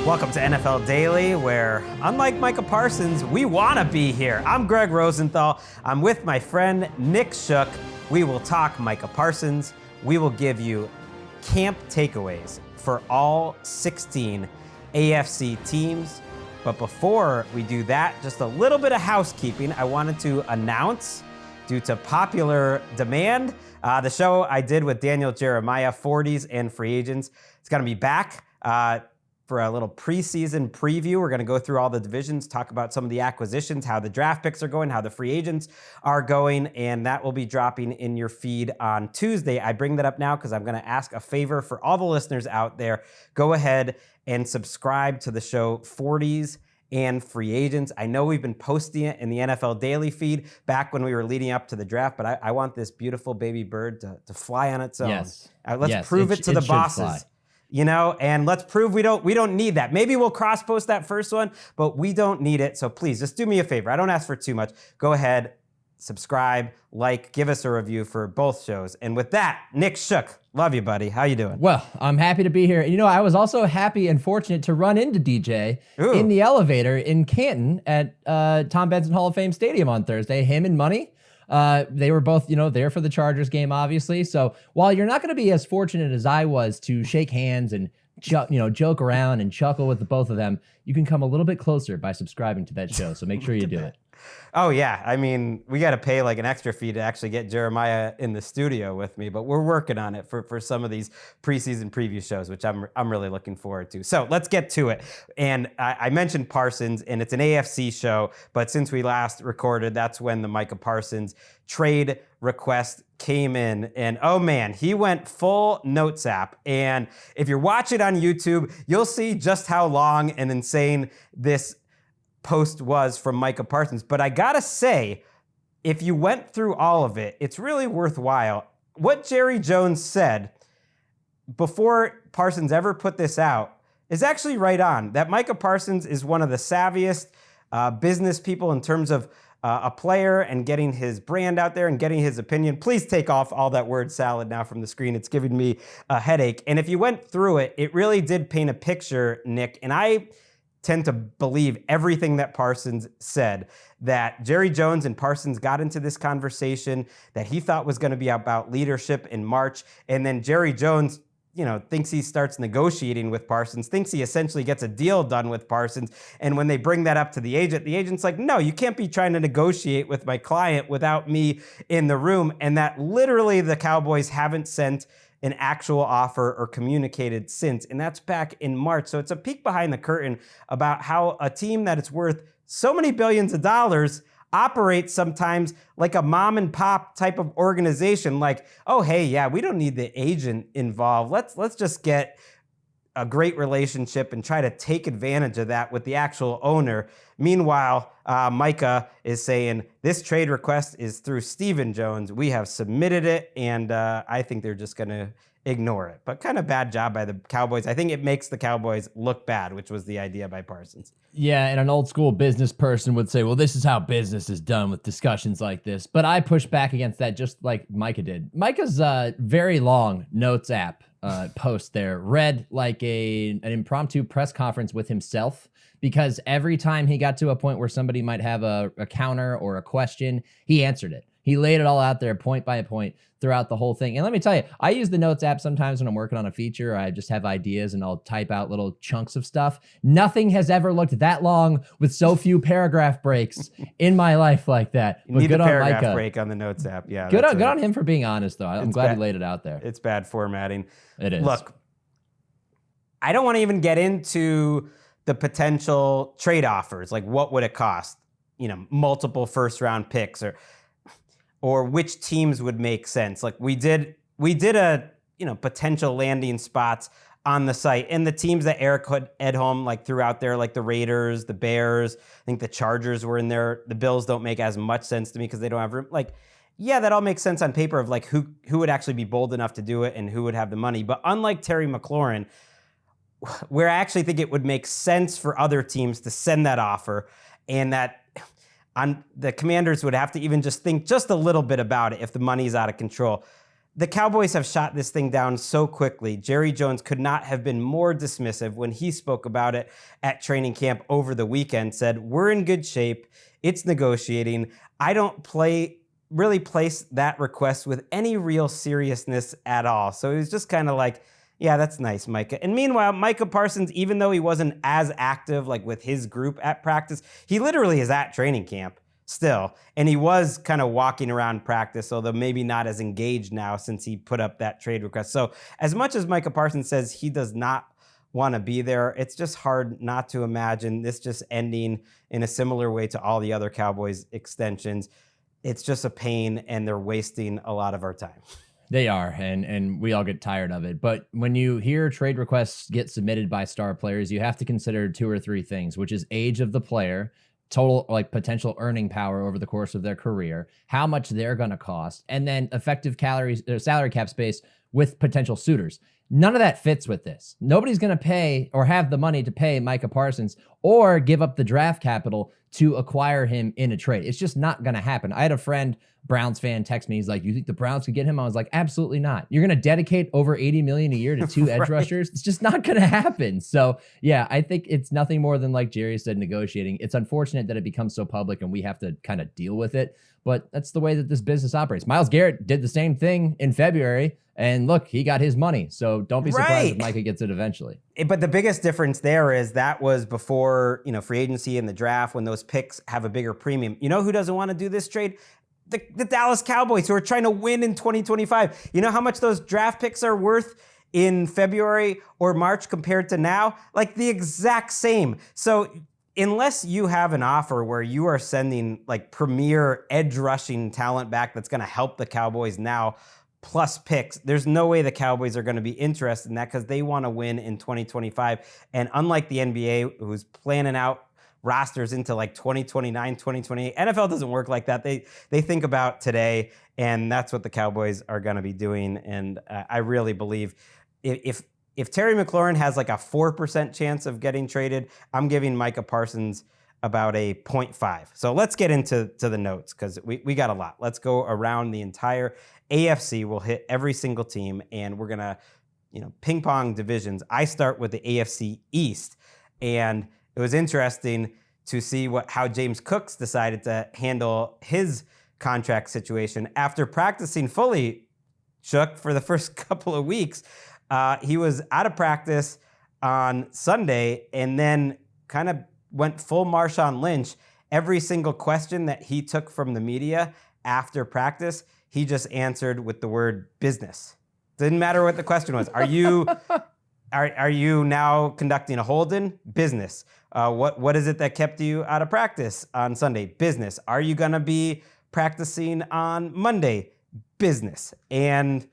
Welcome to NFL Daily, where, unlike Micah Parsons, we want to be here. I'm Gregg Rosenthal. I'm with my friend Nick Shook. We will talk Micah Parsons. We will give you camp takeaways for all 16 AFC teams. But before we do that, just a little bit of housekeeping. I wanted to announce, due to popular demand, the show I did with Daniel Jeremiah, 40s and free agents. It's going to be back for a little preseason preview. We're going to go through all the divisions, talk about some of the acquisitions, how the draft picks are going, how the free agents are going, and that will be dropping in your feed on Tuesday. I bring that up now because I'm going to ask a favor for all the listeners out there. Go ahead and subscribe to the show 40s and free agents. I know we've been posting it in the NFL Daily feed back when we were leading up to the draft, but I want this beautiful baby bird to fly on its own. Yes. Let's prove it to the bosses. Fly. You know, and let's prove we don't need that. Maybe we'll cross-post that first one, but we don't need it. So please, just do me a favor. I don't ask for too much. Go ahead, subscribe, like, give us a review for both shows. And with that, Nick Shook, love you, buddy. How you doing? Well, I'm happy to be here. You know, I was also happy and fortunate to run into DJ in the elevator in Canton at Tom Benson Hall of Fame Stadium on Thursday. Him and Money. They were both, there for the Chargers game, obviously. So while you're not going to be as fortunate as I was to shake hands and joke around and chuckle with the both of them, you can come a little bit closer by subscribing to that show. So make sure you do it. Oh, yeah. I mean, we got to pay like an extra fee to actually get Jeremiah in the studio with me, but we're working on it for some of these preseason preview shows, which I'm really looking forward to. So let's get to it. And I mentioned Parsons, and it's an AFC show, but since we last recorded, that's when the Micah Parsons trade request came in. And oh man, he went full notes app. And if you're watching on YouTube, you'll see just how long and insane this post was from Micah Parsons. But I gotta say, if you went through all of it, it's really worthwhile. What Jerry Jones said before Parsons ever put this out is actually right on. That Micah Parsons is one of the savviest business people in terms of a player and getting his brand out there and getting his opinion. Please take off all that word salad now from the screen. It's giving me a headache. And if you went through it, it really did paint a picture, Nick. And I tend to believe everything that Parsons said, that Jerry Jones and Parsons got into this conversation that he thought was going to be about leadership in March. And then Jerry Jones, thinks he starts negotiating with Parsons, thinks he essentially gets a deal done with Parsons. And when they bring that up to the agent's like, no, you can't be trying to negotiate with my client without me in the room. And that literally the Cowboys haven't sent an actual offer or communicated since, and that's back in March. So it's a peek behind the curtain about how a team that is worth so many billions of dollars operates sometimes like a mom and pop type of organization. Like, oh, hey, yeah, we don't need the agent involved. Let's just get a great relationship and try to take advantage of that with the actual owner. Meanwhile, Micah is saying this trade request is through Stephen Jones. We have submitted it, and I think they're just going to ignore it. But kind of bad job by the Cowboys. I think it makes the Cowboys look bad, which was the idea by Parsons. Yeah, and an old school business person would say, well, this is how business is done with discussions like this. But I push back against that just like Micah did. Micah's very long notes app post there read like an impromptu press conference with himself, because every time he got to a point where somebody might have a counter or a question, he answered it. He laid it all out there point by point throughout the whole thing. And let me tell you, I use the Notes app sometimes when I'm working on a feature. I just have ideas and I'll type out little chunks of stuff. Nothing has ever looked that long with so few paragraph breaks in my life like that. You need a paragraph break on the Notes app. Yeah. Good on him for being honest, though. I'm glad he laid it out there. It's bad formatting. It is. Look, I don't want to even get into the potential trade offers. Like, what would it cost? Multiple first round picks or which teams would make sense. Like we did a, potential landing spots on the site, and the teams that Eric Edholm like threw out there, like the Raiders, the Bears, I think the Chargers were in there. The Bills don't make as much sense to me because they don't have room. Like, yeah, that all makes sense on paper of like who would actually be bold enough to do it and who would have the money. But unlike Terry McLaurin, where I actually think it would make sense for other teams to send that offer, and that the Commanders would have to even just think just a little bit about it if the money's out of control. The Cowboys have shot this thing down so quickly. Jerry Jones could not have been more dismissive when he spoke about it at training camp over the weekend, said, "We're in good shape. It's negotiating. I don't really place that request with any real seriousness at all." So he was just kind of like, yeah, that's nice, Micah. And meanwhile, Micah Parsons, even though he wasn't as active like with his group at practice, he literally is at training camp still. And he was kind of walking around practice, although maybe not as engaged now since he put up that trade request. So as much as Micah Parsons says he does not want to be there, it's just hard not to imagine this just ending in a similar way to all the other Cowboys extensions. It's just a pain, and they're wasting a lot of our time. They are, and we all get tired of it. But when you hear trade requests get submitted by star players, you have to consider 2 or 3 things, which is age of the player, total like potential earning power over the course of their career, how much they're going to cost, and then effective salary cap space with potential suitors. None of that fits with this. Nobody's going to pay or have the money to pay Micah Parsons or give up the draft capital to acquire him in a trade. It's just not going to happen. I had a friend, Browns fan, text me. He's like, "You think the Browns could get him?" I was like, "Absolutely not. You're going to dedicate over $80 million a year to 2 edge rushers? It's just not going to happen." So yeah, I think it's nothing more than, like Jerry said, negotiating. It's unfortunate that it becomes so public and we have to kind of deal with it, but that's the way that this business operates. Myles Garrett did the same thing in February, and look, he got his money. So don't be surprised if Micah gets it eventually. But the biggest difference there is that was before, free agency and the draft, when those picks have a bigger premium. You know who doesn't want to do this trade? The Dallas Cowboys, who are trying to win in 2025. You know how much those draft picks are worth in February or March compared to now? Like the exact same. So unless you have an offer where you are sending like premier edge rushing talent back that's going to help the Cowboys now, plus picks, there's no way the Cowboys are going to be interested in that, because they want to win in 2025. And unlike the NBA, who's planning out rosters into like 2029, 2028, NFL doesn't work like that. They think about today, and that's what the Cowboys are going to be doing. And I really believe if Terry McLaurin has like a 4% chance of getting traded, I'm giving Micah Parsons about a 0.5. So let's get into the notes, because we got a lot. Let's go around the entire AFC. We'll hit every single team, and we're going to ping pong divisions. I start with the AFC East, and it was interesting to see how James Cooks decided to handle his contract situation after practicing fully, Shook, for the first couple of weeks. He was out of practice on Sunday and then kind of went full Marshawn Lynch. Every single question that he took from the media after practice, he just answered with the word business. Didn't matter what the question was. Are you now conducting a hold-in? Business. What is it that kept you out of practice on Sunday? Business. Are you going to be practicing on Monday? Business. And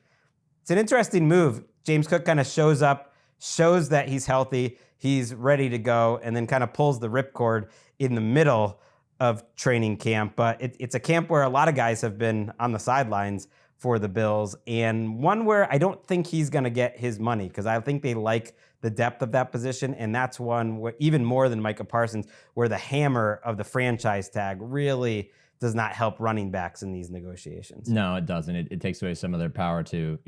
it's an interesting move. James Cook kind of shows up, shows that he's healthy, he's ready to go, and then kind of pulls the ripcord in the middle of training camp. But it's a camp where a lot of guys have been on the sidelines for the Bills, and one where I don't think he's going to get his money, because I think they like the depth of that position, and that's one where, even more than Micah Parsons, where the hammer of the franchise tag really does not help running backs in these negotiations. No, it doesn't. It takes away some of their power to,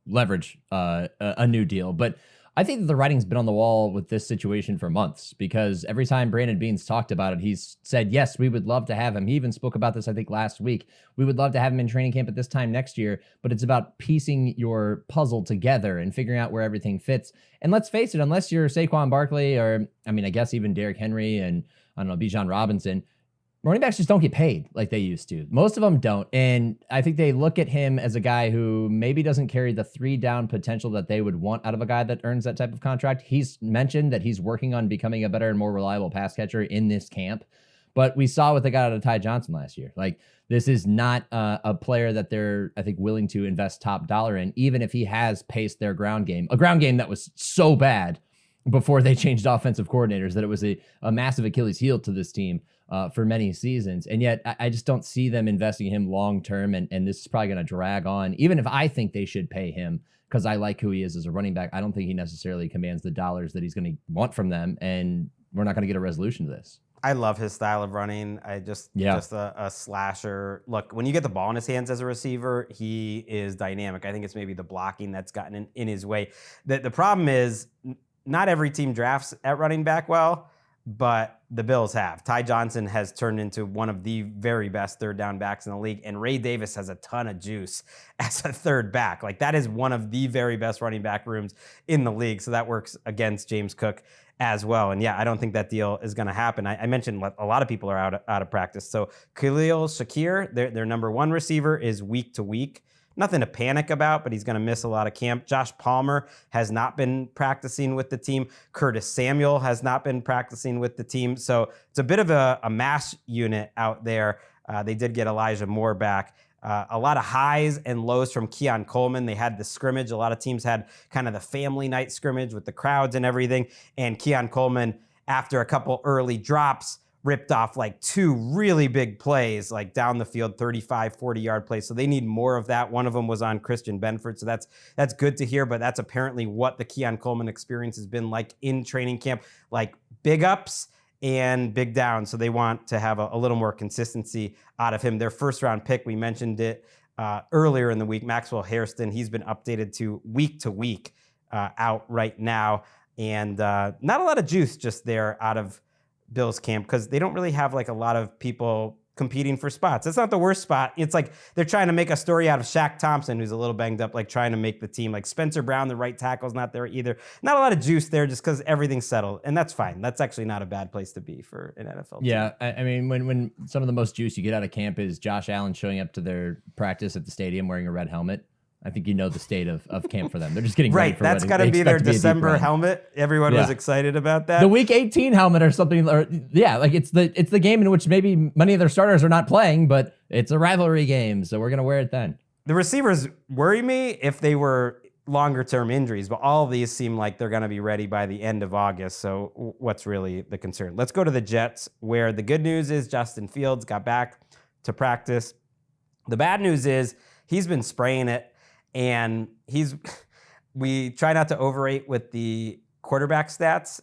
leverage a new deal. But I think that the writing's been on the wall with this situation for months, because every time Brandon Beane's talked about it, he's said, yes, we would love to have him. He even spoke about this, I think, last week. We would love to have him in training camp at this time next year, but it's about piecing your puzzle together and figuring out where everything fits. And let's face it, unless you're Saquon Barkley or, I guess even Derrick Henry and, Bijan Robinson, running backs just don't get paid like they used to. Most of them don't. And I think they look at him as a guy who maybe doesn't carry the 3-down potential that they would want out of a guy that earns that type of contract. He's mentioned that he's working on becoming a better and more reliable pass catcher in this camp. But we saw what they got out of Ty Johnson last year. Like, this is not a player that they're, I think, willing to invest top dollar in, even if he has paced their ground game. A ground game that was so bad before they changed offensive coordinators that it was a massive Achilles heel to this team for many seasons. And yet I just don't see them investing in him long-term. And this is probably going to drag on. Even if I think they should pay him, because I like who he is as a running back, I don't think he necessarily commands the dollars that he's going to want from them. And we're not going to get a resolution to this. I love his style of running. Just a slasher. Look, when you get the ball in his hands as a receiver, he is dynamic. I think it's maybe the blocking that's gotten in his way. The problem is not every team drafts at running back well, but the Bills have. Ty Johnson has turned into one of the very best third down backs in the league, and Ray Davis has a ton of juice as a third back. Like, that is one of the very best running back rooms in the league, so that works against James Cook as well. And yeah, I don't think that deal is going to happen. I mentioned a lot of people are out of practice. So Khalil Shakir, their number one receiver, is week to week. Nothing to panic about, but he's going to miss a lot of camp. Josh Palmer has not been practicing with the team. Curtis Samuel has not been practicing with the team. So it's a bit of a mash unit out there. They did get Elijah Moore back. A lot of highs and lows from Keon Coleman. They had the scrimmage. A lot of teams had kind of the family night scrimmage with the crowds and everything. And Keon Coleman, after a couple early drops, ripped off like two really big plays, like down the field, 35, 40-yard plays. So they need more of that. One of them was on Christian Benford. So that's good to hear, but that's apparently what the Keon Coleman experience has been like in training camp, like big ups and big downs. So they want to have a little more consistency out of him. Their first round pick, we mentioned it earlier in the week, Maxwell Hairston, he's been updated to week out right now. And not a lot of juice just there out of Bills camp, because they don't really have like a lot of people competing for spots. It's not the worst spot. It's like they're trying to make a story out of Shaq Thompson, who's a little banged up, like trying to make the team. Like Spencer Brown, the right tackle's not there either. Not a lot of juice there just because everything's settled. And that's fine. That's actually not a bad place to be for an NFL team. Yeah, I mean, when some of the most juice you get out of camp is Josh Allen showing up to their practice at the stadium wearing a red helmet, I think you know the state of camp for them. They're just getting ready right. for That's got to be their December helmet. Everyone was excited about that. The Week 18 helmet or something. Or, yeah, like it's the game in which maybe many of their starters are not playing, but it's a rivalry game, so we're gonna wear it then. The receivers worry me if they were longer term injuries, but all of these seem like they're gonna be ready by the end of August. So what's really the concern? Let's go to the Jets, where the good news is Justin Fields got back to practice. The bad news is he's been spraying it. And we try not to overrate with the quarterback stats,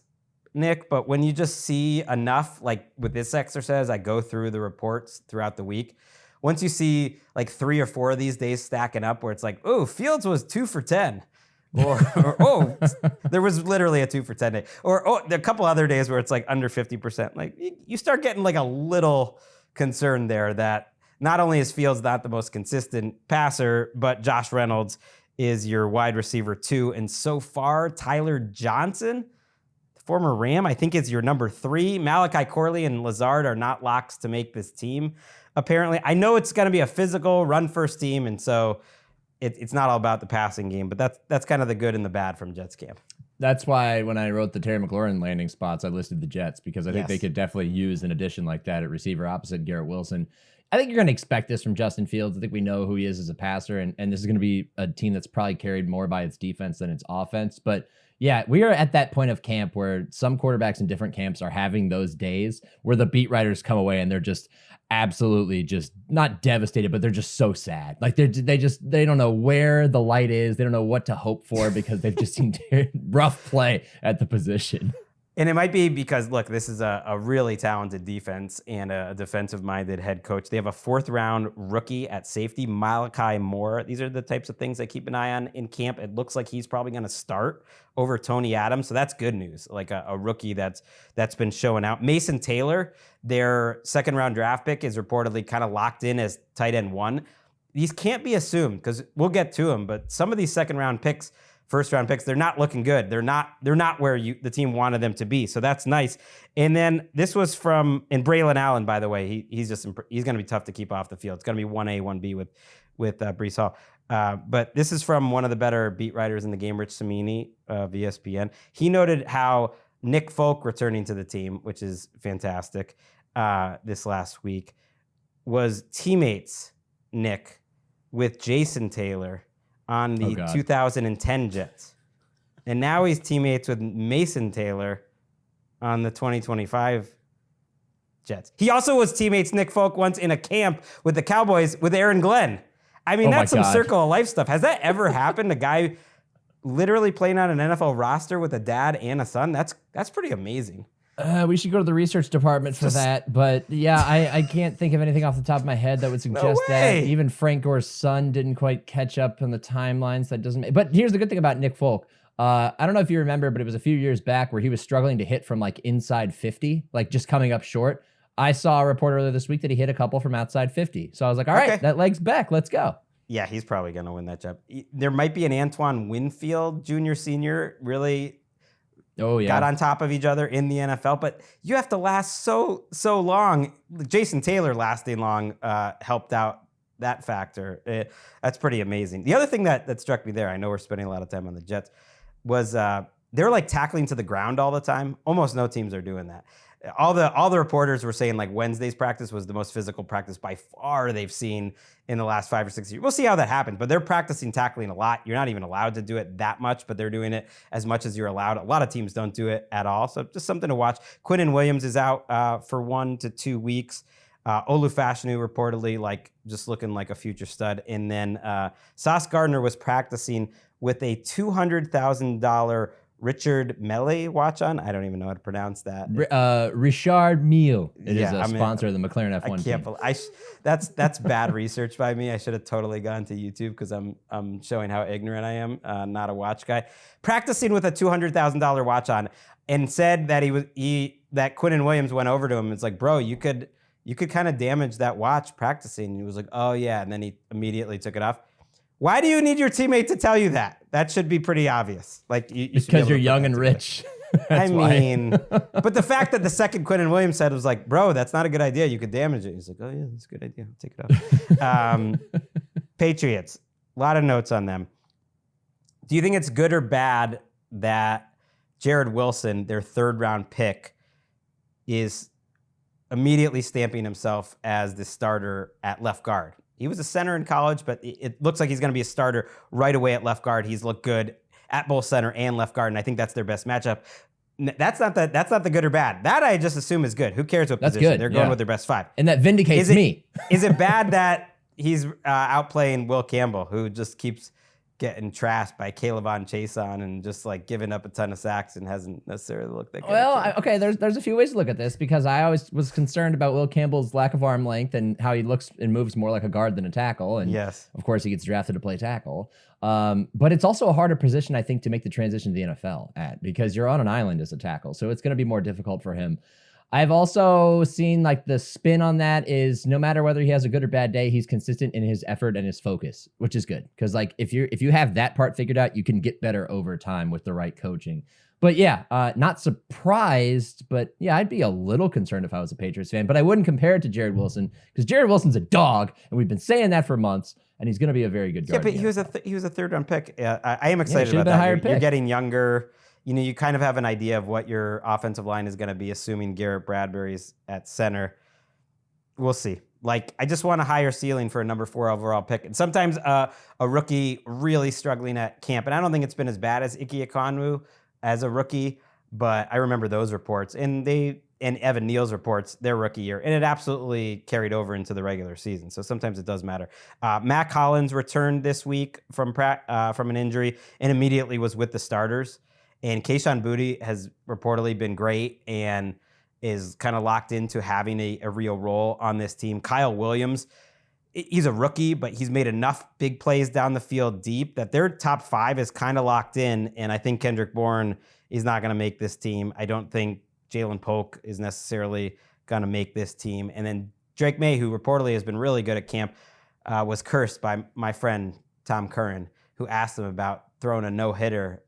Nick, but when you just see enough, like with this exercise, I go through the reports throughout the week. Once you see like 3 or 4 of these days stacking up where it's like, oh, Fields was 2 for 10. Or there was literally a 2 for 10 day. Or there are a couple other days where it's like under 50%. Like you start getting like a little concerned there that not only is Fields not the most consistent passer, but Josh Reynolds is your wide receiver too. And so far, Tyler Johnson, former Ram, I think is your number 3. Malachi Corley and Lazard are not locks to make this team, apparently. I know it's going to be a physical run-first team, and so it's not all about the passing game, but that's kind of the good and the bad from Jets camp. That's why when I wrote the Terry McLaurin landing spots, I listed the Jets, because I think they could definitely use an addition like that at receiver opposite Garrett Wilson. I think you're going to expect this from Justin Fields. I think we know who he is as a passer, and this is going to be a team that's probably carried more by its defense than its offense. But yeah, we are at that point of camp where some quarterbacks in different camps are having those days where the beat writers come away and they're just absolutely just not devastated, but they're just so sad. Like they don't know where the light is. They don't know what to hope for because they've just seen rough play at the position. And it might be because, look, this is a really talented defense and a defensive-minded head coach. They have a 4th-round rookie at safety, Malachi Moore. These are the types of things I keep an eye on in camp. It looks like he's probably going to start over Tony Adams, so that's good news, like a rookie that's been showing out. Mason Taylor, their 2nd-round draft pick, is reportedly kind of locked in as tight end 1. These can't be assumed because we'll get to them, but some of these 2nd-round picks, 1st-round picks, they're not looking good. They're not where the team wanted them to be. So that's nice. And then this was from Braylon Allen, by the way. He's going to be tough to keep off the field. It's going to be 1A, 1B with Breece Hall. But this is from one of the better beat writers in the game, Rich Cimini of ESPN. He noted how Nick Folk returning to the team, which is fantastic, this last week, was teammates, Nick, with Jason Taylor on the 2010 Jets. And now he's teammates with Mason Taylor on the 2025 Jets. He also was teammates, Nick Folk, once in a camp with the Cowboys with Aaron Glenn. I mean, that's some circle of life stuff. Has that ever happened? A guy literally playing on an NFL roster with a dad and a son? That's pretty amazing. We should go to the research department for that. But yeah, I can't think of anything off the top of my head that would suggest that. Even Frank Gore's son didn't quite catch up on the timelines. That doesn't make, but here's the good thing about Nick Folk. I don't know if you remember, but it was a few years back where he was struggling to hit from like inside 50, like just coming up short. I saw a report earlier this week that he hit a couple from outside 50. So I was like, all right, that leg's back. Let's go. Yeah, he's probably going to win that job. There might be an Antoine Winfield, junior, senior, really got on top of each other in the NFL, but you have to last so long. Jason Taylor lasting long helped out that factor. That's pretty amazing. The other thing that struck me there, I know we're spending a lot of time on the Jets, was they're like tackling to the ground all the time. Almost no teams are doing that. All the reporters were saying like Wednesday's practice was the most physical practice by far they've seen in the last 5 or 6 years. We'll see how that happens, but they're practicing tackling a lot. You're not even allowed to do it that much, but they're doing it as much as you're allowed. A lot of teams don't do it at all, so just something to watch. Quinnen Williams is out for 1 to 2 weeks. Olu Fashanu reportedly like just looking like a future stud, and then Sauce Gardner was practicing with a $200,000 Richard Mele watch on. I don't even know how to pronounce that. Richard Mille. It is a sponsor of the McLaren F1 I can't team. That's bad research by me. I should have totally gone to YouTube because I'm showing how ignorant I am. Not a watch guy. Practicing with a $200,000 watch on, and said that that Quinnen Williams went over to him. It's like, bro, you could kind of damage that watch practicing. And he was like, oh yeah, and then he immediately took it off. Why do you need your teammate to tell you that? That should be pretty obvious. Like you because you're young and rich. I mean, but the fact that the second Quinnen Williams said was like, bro, that's not a good idea. You could damage it. He's like, oh yeah, that's a good idea. I'll take it off. Patriots, a lot of notes on them. Do you think it's good or bad that Jared Wilson, their 3rd round pick, is immediately stamping himself as the starter at left guard? He was a center in college, but it looks like he's going to be a starter right away at left guard. He's looked good at both center and left guard, and I think that's their best matchup. That's not the good or bad. That I just assume is good. Who cares what position? Good. They're going with their best 5. And that vindicates me. Is it bad that he's outplaying Will Campbell, who just keeps getting trashed by Caleb Chason and just like giving up a ton of sacks and hasn't necessarily looked that good? Well, okay, there's a few ways to look at this, because I always was concerned about Will Campbell's lack of arm length and how he looks and moves more like a guard than a tackle. And yes, of course, he gets drafted to play tackle. But it's also a harder position, I think, to make the transition to the NFL at, because you're on an island as a tackle. So it's going to be more difficult for him. I've also seen like the spin on that is no matter whether he has a good or bad day, he's consistent in his effort and his focus, which is good. Because like if you have that part figured out, you can get better over time with the right coaching. But yeah, not surprised, but yeah, I'd be a little concerned if I was a Patriots fan, but I wouldn't compare it to Jared Wilson because Jared Wilson's a dog, and we've been saying that for months, and he's going to be a very good guard. Yeah, but he was a 3rd round pick. I am excited about that. You're getting younger. You know, you kind of have an idea of what your offensive line is going to be, assuming Garrett Bradbury's at center. We'll see. Like, I just want a higher ceiling for a number 4 overall pick. And sometimes a rookie really struggling at camp, and I don't think it's been as bad as Ike Ekwonu as a rookie, but I remember those reports. And Evan Neal's reports, their rookie year, and it absolutely carried over into the regular season. So sometimes it does matter. Matt Collins returned this week from an injury and immediately was with the starters. And Kayshon Boutte has reportedly been great and is kind of locked into having a real role on this team. Kyle Williams, he's a rookie, but he's made enough big plays down the field deep that their top 5 is kind of locked in. And I think Kendrick Bourne is not going to make this team. I don't think Jalen Polk is necessarily going to make this team. And then Drake May, who reportedly has been really good at camp, was cursed by my friend Tom Curran, who asked him about throwing a no-hitter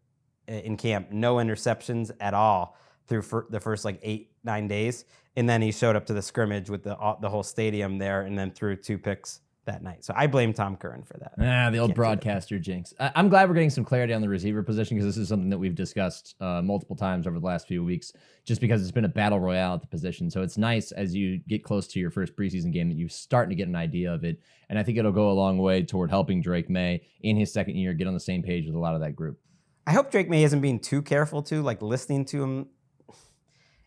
in camp, no interceptions at all through the first like 8-9 days, and then he showed up to the scrimmage with the whole stadium there, and then threw 2 picks that night. So I blame Tom Curran for that. The old broadcaster jinx. I'm glad we're getting some clarity on the receiver position, because this is something that we've discussed multiple times over the last few weeks, just because it's been a battle royale at the position. So it's nice as you get close to your first preseason game that you're starting to get an idea of it, and I think it'll go a long way toward helping Drake May in his 2nd year get on the same page with a lot of that group. I hope Drake May isn't being too careful too, like listening to him.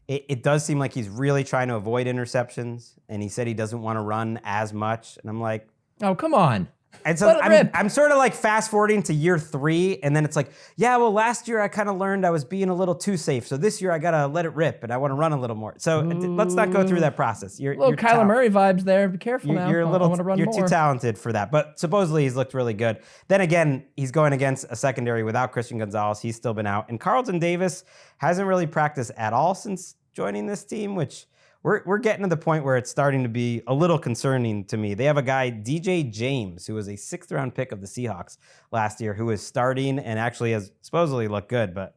It does seem like he's really trying to avoid interceptions, and he said he doesn't want to run as much. And I'm like, oh, come on. And so Let it rip. I'm sort of like fast forwarding to year 3, and then it's like, yeah, well, last year I kind of learned I was being a little too safe. So this year I gotta let it rip, and I want to run a little more. So let's not go through that process. You're Kyler Murray vibes there. Be careful now. You're a little. I want to run you're more. too talented for that. But supposedly he's looked really good. Then again, he's going against a secondary without Christian Gonzalez. He's still been out, and Carlton Davis hasn't really practiced at all since joining this team, which. We're getting to the point where it's starting to be a little concerning to me. They have a guy, DJ James, who was a 6th-round pick of the Seahawks last year, who is starting and actually has supposedly looked good, but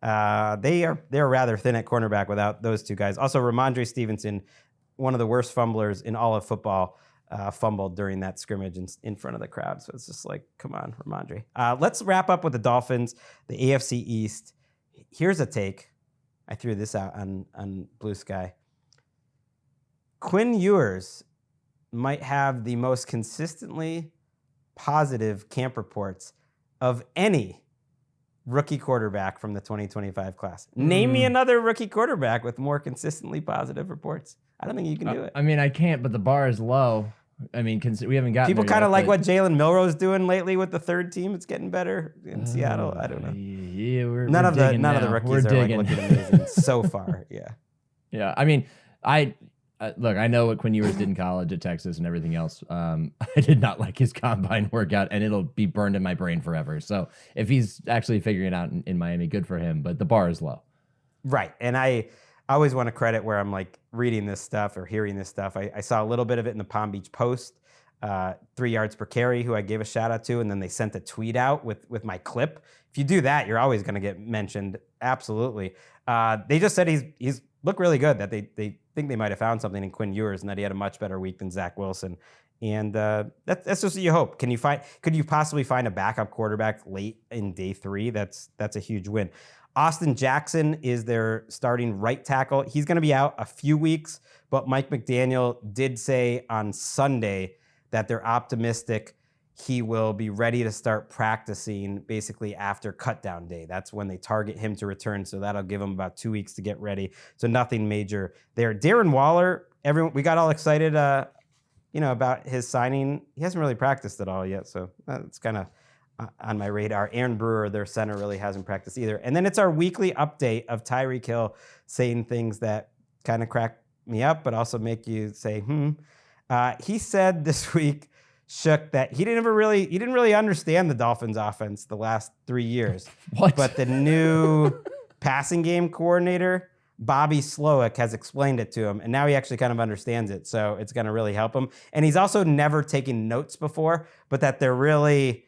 they're rather thin at cornerback without those two guys. Also, Ramondre Stevenson, one of the worst fumblers in all of football, fumbled during that scrimmage in front of the crowd. So it's just like, come on, Ramondre. Let's wrap up with the Dolphins, the AFC East. Here's a take. I threw this out on Blue Sky. Quinn Ewers might have the most consistently positive camp reports of any rookie quarterback from the 2025 class. Name me another rookie quarterback with more consistently positive reports. I don't think you can do it. I mean, I can't, but the bar is low. I mean, we haven't gotten People there kind of yet, like but- what Jalen Milroe's doing lately with the 3rd team. It's getting better in Seattle. I don't know. Yeah, None of the now. rookies are like looking amazing so far. Yeah. Yeah, I mean, look, I know what Quinn Ewers did in college at Texas and everything else. I did not like his combine workout, and it'll be burned in my brain forever. So if he's actually figuring it out in Miami, good for him. But the bar is low. Right. And I always want to credit where I'm like reading this stuff or hearing this stuff. I saw a little bit of it in the Palm Beach Post, 3 yards per carry, who I gave a shout out to. And then they sent a tweet out with my clip. If you do that, you're always going to get mentioned. Absolutely. They just said he's looked really good, that they think they might have found something in Quinn Ewers and that he had a much better week than Zach Wilson. And that's just what you hope. Could you possibly find a backup quarterback late in day 3? That's a huge win. Austin Jackson is their starting right tackle. He's going to be out a few weeks, but Mike McDaniel did say on Sunday that they're optimistic he will be ready to start practicing basically after cutdown day. That's when they target him to return. So that'll give him about 2 weeks to get ready. So nothing major there. Darren Waller, we got all excited, about his signing. He hasn't really practiced at all yet. So it's kind of on my radar. Aaron Brewer, their center, really hasn't practiced either. And then it's our weekly update of Tyreek Hill saying things that kind of crack me up, but also make you say, He said this week, Shook, that he didn't really understand the Dolphins offense the last 3 years. What? But the new passing game coordinator, Bobby Slowick, has explained it to him, and now he actually kind of understands it. So it's going to really help him. And he's also never taken notes before, but that they're really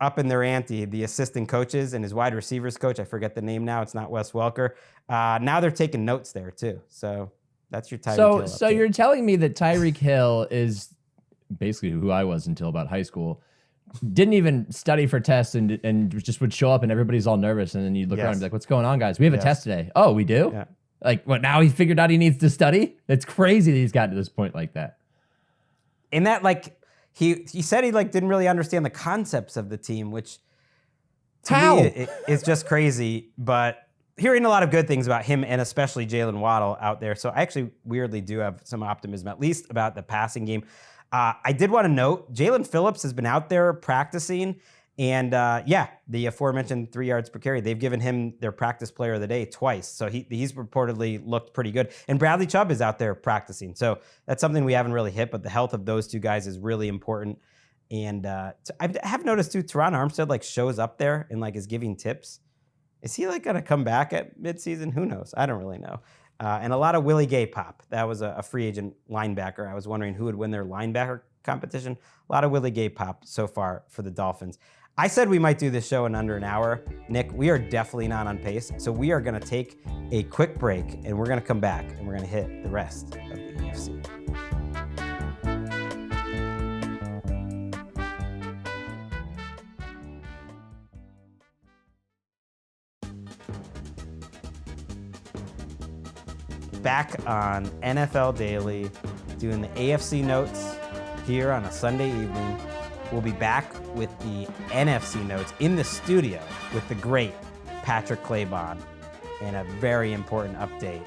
up in their ante. The assistant coaches and his wide receivers coach, I forget the name now. It's not Wes Welker. Now they're taking notes there too. So that's your Tyreek Hill. So you're telling me that Tyreek Hill is basically who I was until about high school, didn't even study for tests and just would show up and everybody's all nervous. And then you'd look around and be like, what's going on, guys? We have a test today. Oh, we do? Yeah. Like, what, now he figured out he needs to study? It's crazy that he's gotten to this point like that. And that, like, he said he didn't really understand the concepts of the team, which to me is just crazy. But hearing a lot of good things about him and especially Jalen Waddle out there. So I actually weirdly do have some optimism, at least about the passing game. I did want to note, Jalen Phillips has been out there practicing, and the aforementioned 3 yards per carry, they've given him their practice player of the day twice. So he's reportedly looked pretty good. And Bradley Chubb is out there practicing. So that's something we haven't really hit, but the health of those two guys is really important. And I have noticed too, Teron Armstead shows up there and is giving tips. Is he going to come back at midseason? Who knows? I don't really know. And a lot of Willie Gay pop. That was a free agent linebacker. I was wondering who would win their linebacker competition. A lot of Willie Gay pop so far for the Dolphins. I said we might do this show in under an hour. Nick, we are definitely not on pace. So we are going to take a quick break, and we're going to come back, and we're going to hit the rest of the AFC. Back on NFL Daily, doing the AFC notes here on a Sunday evening. We'll be back with the NFC notes in the studio with the great Patrick Claybon and a very important update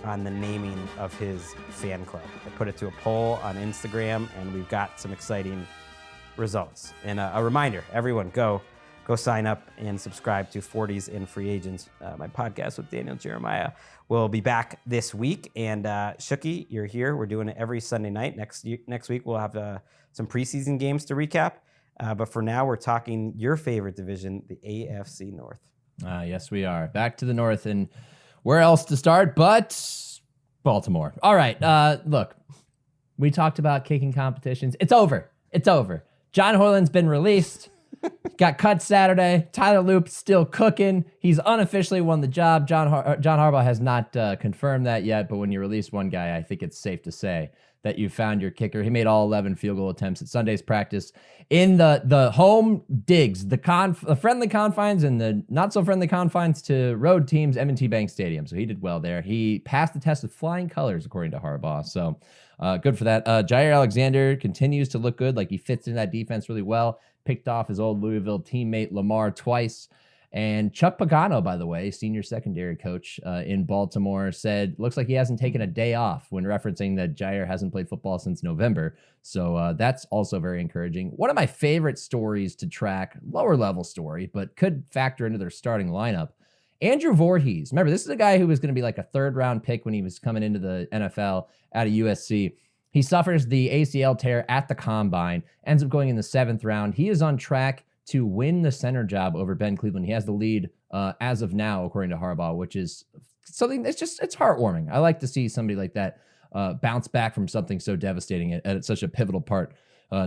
on the naming of his fan club. I put it to a poll on Instagram, and we've got some exciting results. And a reminder, everyone, go sign up and subscribe to 40s and Free Agents, my podcast with Daniel Jeremiah. We'll be back this week. And Shooky, you're here. We're doing it every Sunday night. Next week, we'll have some preseason games to recap. But for now, we're talking your favorite division, the AFC North. Yes, we are. Back to the North. And where else to start but Baltimore. All right. Look, we talked about kicking competitions. It's over. John Hoyland's been released. Got cut Saturday. Tyler Loop's still cooking. He's unofficially won the job. John Harbaugh has not confirmed that yet, but when you release one guy, I think it's safe to say that you found your kicker. He made all 11 field goal attempts at Sunday's practice in the home digs, the friendly confines and the not so friendly confines to road teams, M&T Bank Stadium. So he did well there. He passed the test with flying colors, according to Harbaugh. So good for that. Jair Alexander continues to look good. Like he fits in that defense really well. Picked off his old Louisville teammate Lamar twice. And Chuck Pagano, by the way, senior secondary coach in Baltimore, said, looks like he hasn't taken a day off when referencing that Jair hasn't played football since November. So that's also very encouraging. One of my favorite stories to track, lower level story, but could factor into their starting lineup. Andrew Voorhees. Remember, this is a guy who was going to be like a third round pick when he was coming into the NFL out of USC. He suffers the ACL tear at the combine, ends up going in the 7th round. He is on track to win the center job over Ben Cleveland. He has the lead as of now, according to Harbaugh, which is something that's it's heartwarming. I like to see somebody like that bounce back from something so devastating at such a pivotal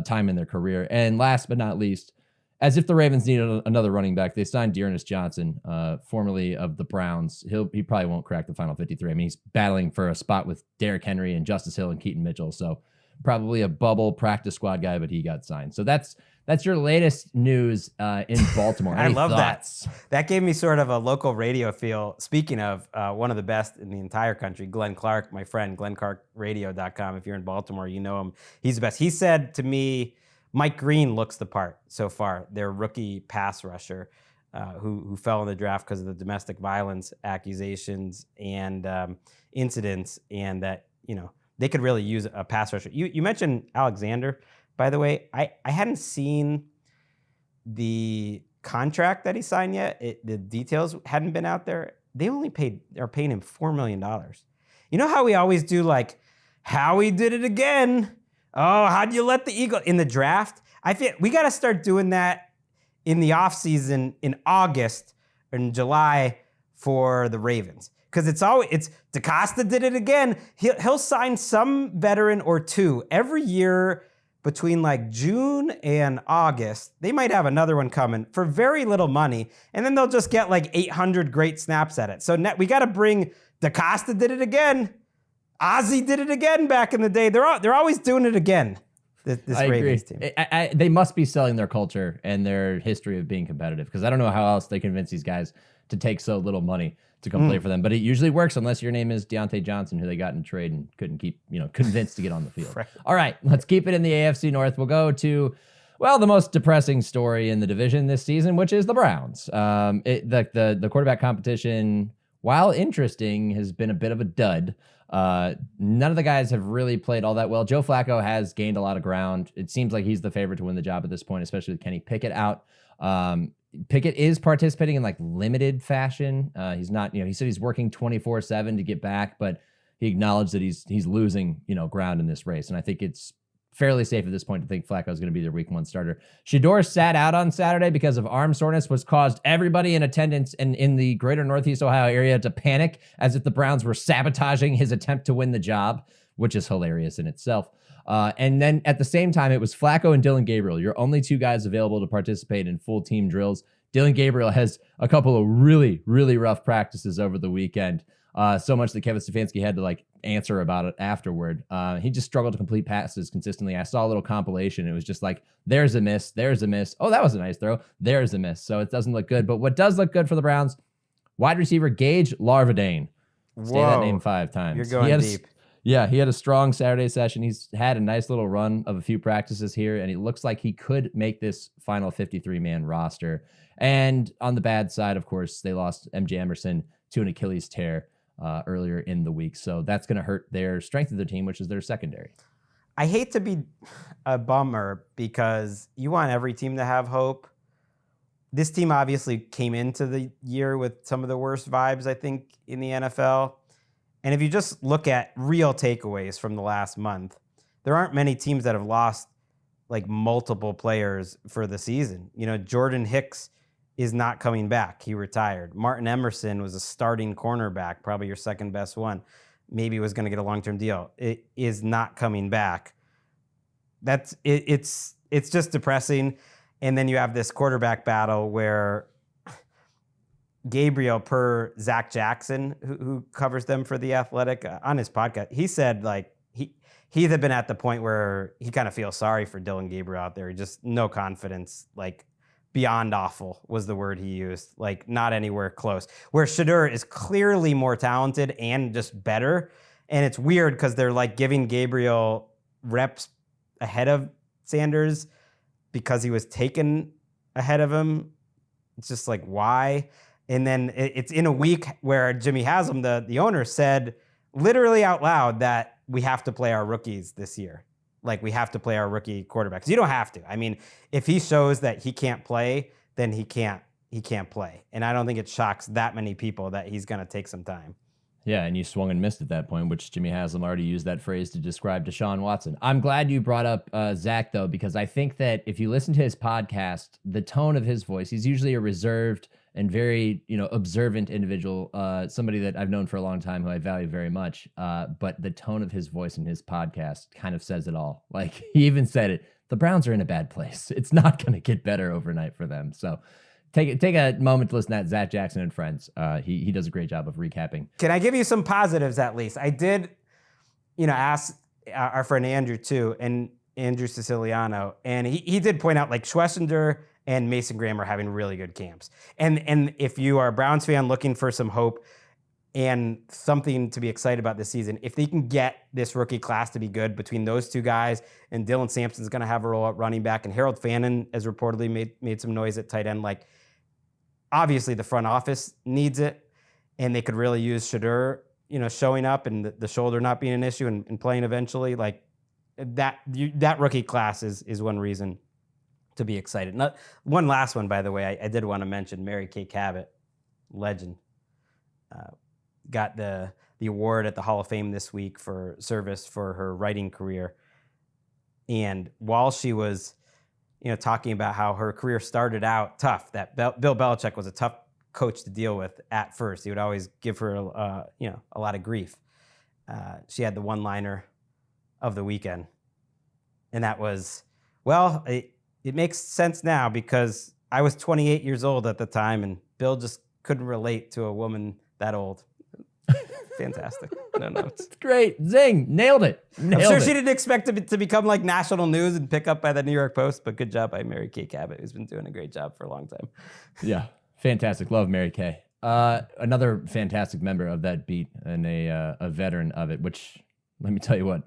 time in their career. And last but not least, as if the Ravens needed another running back, they signed Dearness Johnson, formerly of the Browns. He probably won't crack the final 53. I mean, he's battling for a spot with Derrick Henry and Justice Hill and Keaton Mitchell. So probably a bubble practice squad guy, but he got signed. So that's your latest news in Baltimore. I love thoughts? That gave me sort of a local radio feel. Speaking of one of the best in the entire country, Glenn Clark, my friend, glennclarkradio.com. If you're in Baltimore, you know him. He's the best. He said to me, Mike Green looks the part so far, their rookie pass rusher who fell in the draft because of the domestic violence accusations and incidents, and that, they could really use a pass rusher. You mentioned Alexander, by the way. I hadn't seen the contract that he signed yet. The details hadn't been out there. They only are paying him $4 million. You know how we always do, like, Howie did it again. Oh, how'd you let the Eagle in the draft? I feel we got to start doing that in the offseason in August and July for the Ravens. Because it's DaCosta did it again. He'll sign some veteran or two every year between like June and August. They might have another one coming for very little money, and then they'll just get like 800 great snaps at it. So we got to bring DaCosta did it again. Ozzie did it again back in the day. They're always doing it again. This Ravens team. They must be selling their culture and their history of being competitive, because I don't know how else they convince these guys to take so little money to come play for them. But it usually works unless your name is Deontay Johnson, who they got in trade and couldn't keep, convinced to get on the field. Right. All right, let's keep it in the AFC North. We'll go to, the most depressing story in the division this season, which is the Browns. The quarterback competition, while interesting, has been a bit of a dud. None of the guys have really played all that well. Joe Flacco has gained a lot of ground. It seems like he's the favorite to win the job at this point, especially with Kenny Pickett out. Pickett is participating in like limited fashion. He's not, he said he's working 24/7 to get back, but he acknowledged that he's losing, ground in this race. And I think it's fairly safe at this point to think Flacco is going to be their week 1 starter. Shedeur sat out on Saturday because of arm soreness, which caused everybody in attendance and in the greater Northeast Ohio area to panic as if the Browns were sabotaging his attempt to win the job, which is hilarious in itself. And then at the same time, it was Flacco and Dylan Gabriel, your only 2 guys available to participate in full team drills. Dylan Gabriel has a couple of really, really rough practices over the weekend. So much that Kevin Stefanski had to answer about it afterward. He just struggled to complete passes consistently. I saw a little compilation. It was just like, there's a miss. Oh, that was a nice throw. There's a miss. So it doesn't look good. But what does look good for the Browns, wide receiver Gage Larvadain. Say that name 5 times. You're going deep. Yeah, he had a strong Saturday session. He's had a nice little run of a few practices here, and it looks like he could make this final 53-man roster. And on the bad side, of course, they lost MJ Emerson to an Achilles tear earlier in the week. So that's going to hurt their strength of their team, which is their secondary. I hate to be a bummer because you want every team to have hope. This team obviously came into the year with some of the worst vibes, I think, in the NFL. And if you just look at real takeaways from the last month, there aren't many teams that have lost like multiple players for the season. You know, Jordan Hicks is not coming back. He retired. Martin Emerson was a starting cornerback, probably your second best one. Maybe was going to get a long-term deal. It is not coming back. It's just depressing. And then you have this quarterback battle where Gabriel, per Zach Jackson, who covers them for The Athletic, on his podcast, he said like he's been at the point where he kind of feels sorry for Dylan Gabriel out there. Just no confidence, like beyond awful was the word he used, like not anywhere close. Where Shedeur is clearly more talented and just better. And it's weird because they're like giving Gabriel reps ahead of Sanders because he was taken ahead of him. It's just like, why? And then it's in a week where Jimmy Haslam, the owner, said literally out loud that we have to play our rookies this year. Like, we have to play our rookie quarterbacks. You don't have to. I mean, if he shows that he can't play, then he can't play. And I don't think it shocks that many people that he's going to take some time. Yeah, and you swung and missed at that point, which Jimmy Haslam already used that phrase to describe Deshaun Watson. I'm glad you brought up Zach, though, because I think that if you listen to his podcast, the tone of his voice, he's usually a reserved and very, observant individual, somebody that I've known for a long time who I value very much. But the tone of his voice in his podcast kind of says it all. Like, he even said it, the Browns are in a bad place. It's not going to get better overnight for them. So take a moment to listen to that, Zach Jackson and Friends. He does a great job of recapping. Can I give you some positives at least? I did, ask our friend Andrew too, and Andrew Siciliano, and he did point out like Schlesinger and Mason Graham are having really good camps. And if you are a Browns fan looking for some hope and something to be excited about this season, if they can get this rookie class to be good between those two guys, and Dylan Sampson's going to have a role at running back, and Harold Fannin has reportedly made some noise at tight end, like, obviously the front office needs it, and they could really use Shedeur, showing up and the shoulder not being an issue and playing eventually. Like, that rookie class is one reason to be excited. One last one, by the way, I did want to mention Mary Kay Cabot, legend, got the award at the Hall of Fame this week for service for her writing career. And while she was, talking about how her career started out tough, that Bill Belichick was a tough coach to deal with at first. He would always give her, a lot of grief. She had the one-liner of the weekend, and that was, well, it makes sense now because I was 28 years old at the time, and Bill just couldn't relate to a woman that old. Fantastic. No notes. It's great. Zing. Nailed it. I'm sure she didn't expect it to become like national news and pick up by the New York Post, but good job by Mary Kay Cabot, who's been doing a great job for a long time. Yeah. Fantastic. Love Mary Kay. Another fantastic member of that beat and a veteran of it, which, let me tell you what,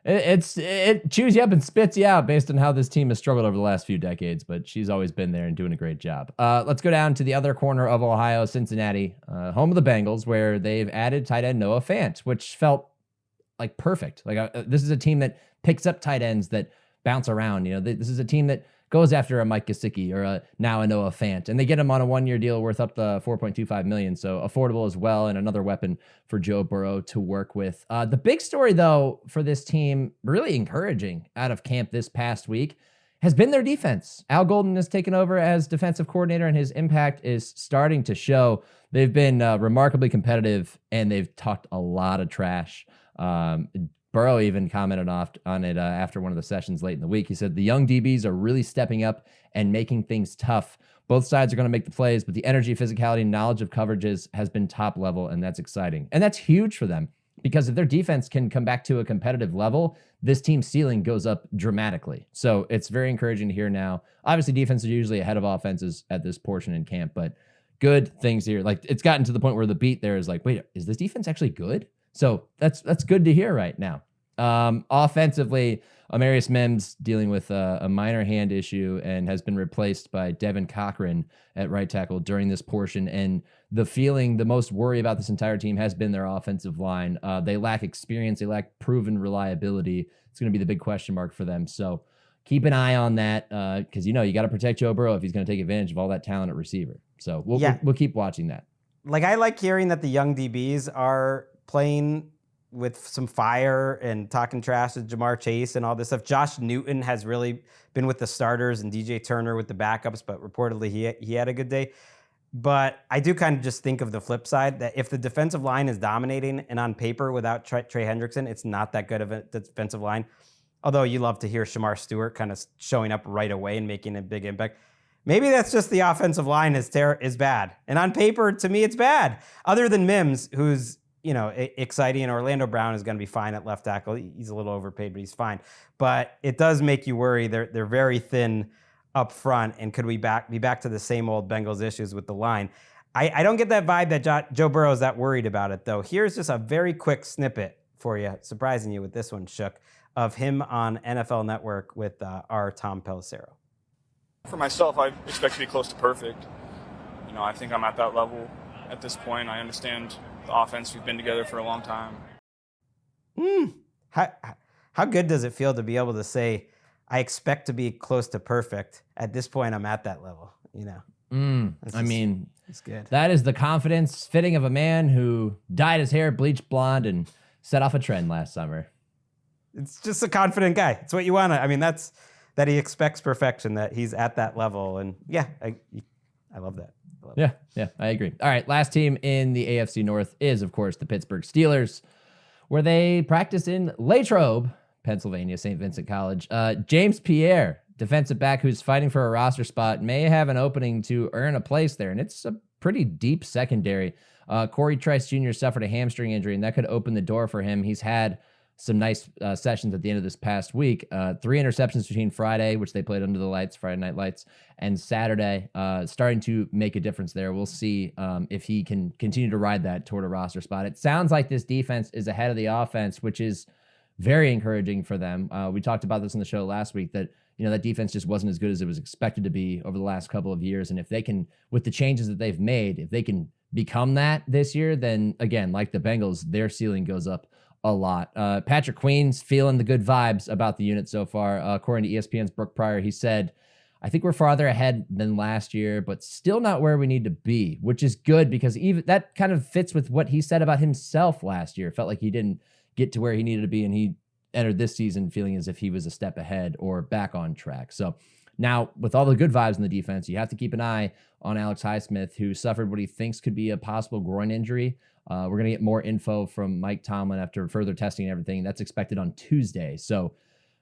it chews you up and spits you out based on how this team has struggled over the last few decades, but she's always been there and doing a great job. Let's go down to the other corner of Ohio, Cincinnati, home of the Bengals, where they've added tight end Noah Fant, which felt like perfect. Like, this is a team that picks up tight ends that bounce around. This is a team that goes after a Mike Gesicki or now a Noah Fant, and they get him on a one-year deal worth up to $4.25 million, so affordable as well, and another weapon for Joe Burrow to work with. The big story, though, for this team, really encouraging out of camp this past week, has been their defense. Al Golden has taken over as defensive coordinator, and his impact is starting to show. They've been remarkably competitive, and they've talked a lot of trash. Burrow even commented on it after one of the sessions late in the week. He said, the young DBs are really stepping up and making things tough. Both sides are going to make the plays, but the energy, physicality, and knowledge of coverages has been top level, and that's exciting. And that's huge for them, because if their defense can come back to a competitive level, this team's ceiling goes up dramatically. So it's very encouraging to hear now. Obviously, defense is usually ahead of offenses at this portion in camp, but good things here. Like, it's gotten to the point where the beat there is like, wait, is this defense actually good? So that's good to hear right now. Offensively, Amarius Mims dealing with a minor hand issue and has been replaced by Devin Cochran at right tackle during this portion. And the most worry about this entire team has been their offensive line. They lack experience. They lack proven reliability. It's going to be the big question mark for them. So keep an eye on that because, you got to protect Joe Burrow if he's going to take advantage of all that talent at receiver. So we'll keep watching that. Like, I like hearing that the young DBs are playing with some fire and talking trash to Jamar Chase and all this stuff. Josh Newton has really been with the starters and DJ Turner with the backups, but reportedly he had a good day. But I do kind of just think of the flip side, that if the defensive line is dominating and on paper without Trey Hendrickson, it's not that good of a defensive line. Although you love to hear Shamar Stewart kind of showing up right away and making a big impact. Maybe that's just the offensive line is bad. And on paper, to me, it's bad. Other than Mims, who's exciting, and Orlando Brown is going to be fine at left tackle. He's a little overpaid, but he's fine. But it does make you worry. They're very thin up front, and could we be back to the same old Bengals issues with the line? I don't get that vibe that Joe Burrow is that worried about it, though. Here's just a very quick snippet for you, surprising you with this one, Shook, of him on NFL Network with our Tom Pelissero. For myself, I expect to be close to perfect. I think I'm at that level at this point. I understand the offense. We've been together for a long time. How good does it feel to be able to say, I expect to be close to perfect. At this point, I'm at that level, It's good. That is the confidence fitting of a man who dyed his hair bleach blonde and set off a trend last summer. It's just a confident guy. It's what you want to. That's that he expects perfection, that he's at that level. And I love that. Yeah, I agree. All right, last team in the AFC North is, of course, the Pittsburgh Steelers, where they practice in Latrobe, Pennsylvania, St. Vincent College. James Pierre, defensive back who's fighting for a roster spot, may have an opening to earn a place there, and it's a pretty deep secondary. Corey Trice Jr. suffered a hamstring injury, and that could open the door for him. He's had some nice sessions at the end of this past week. 3 interceptions between Friday, which they played under the lights, Friday Night Lights, and Saturday, starting to make a difference there. We'll see if he can continue to ride that toward a roster spot. It sounds like this defense is ahead of the offense, which is very encouraging for them. We talked about this on the show last week, that that defense just wasn't as good as it was expected to be over the last couple of years. And if they can, with the changes that they've made, if they can become that this year, then again, like the Bengals, their ceiling goes up a lot. Patrick Queen's feeling the good vibes about the unit so far. According to ESPN's Brooke Pryor, he said, I think we're farther ahead than last year, but still not where we need to be, which is good because even that kind of fits with what he said about himself last year. It felt like he didn't get to where he needed to be, and he entered this season feeling as if he was a step ahead or back on track. So now, with all the good vibes in the defense, you have to keep an eye on Alex Highsmith, who suffered what he thinks could be a possible groin injury. We're going to get more info from Mike Tomlin after further testing and everything. That's expected on Tuesday. So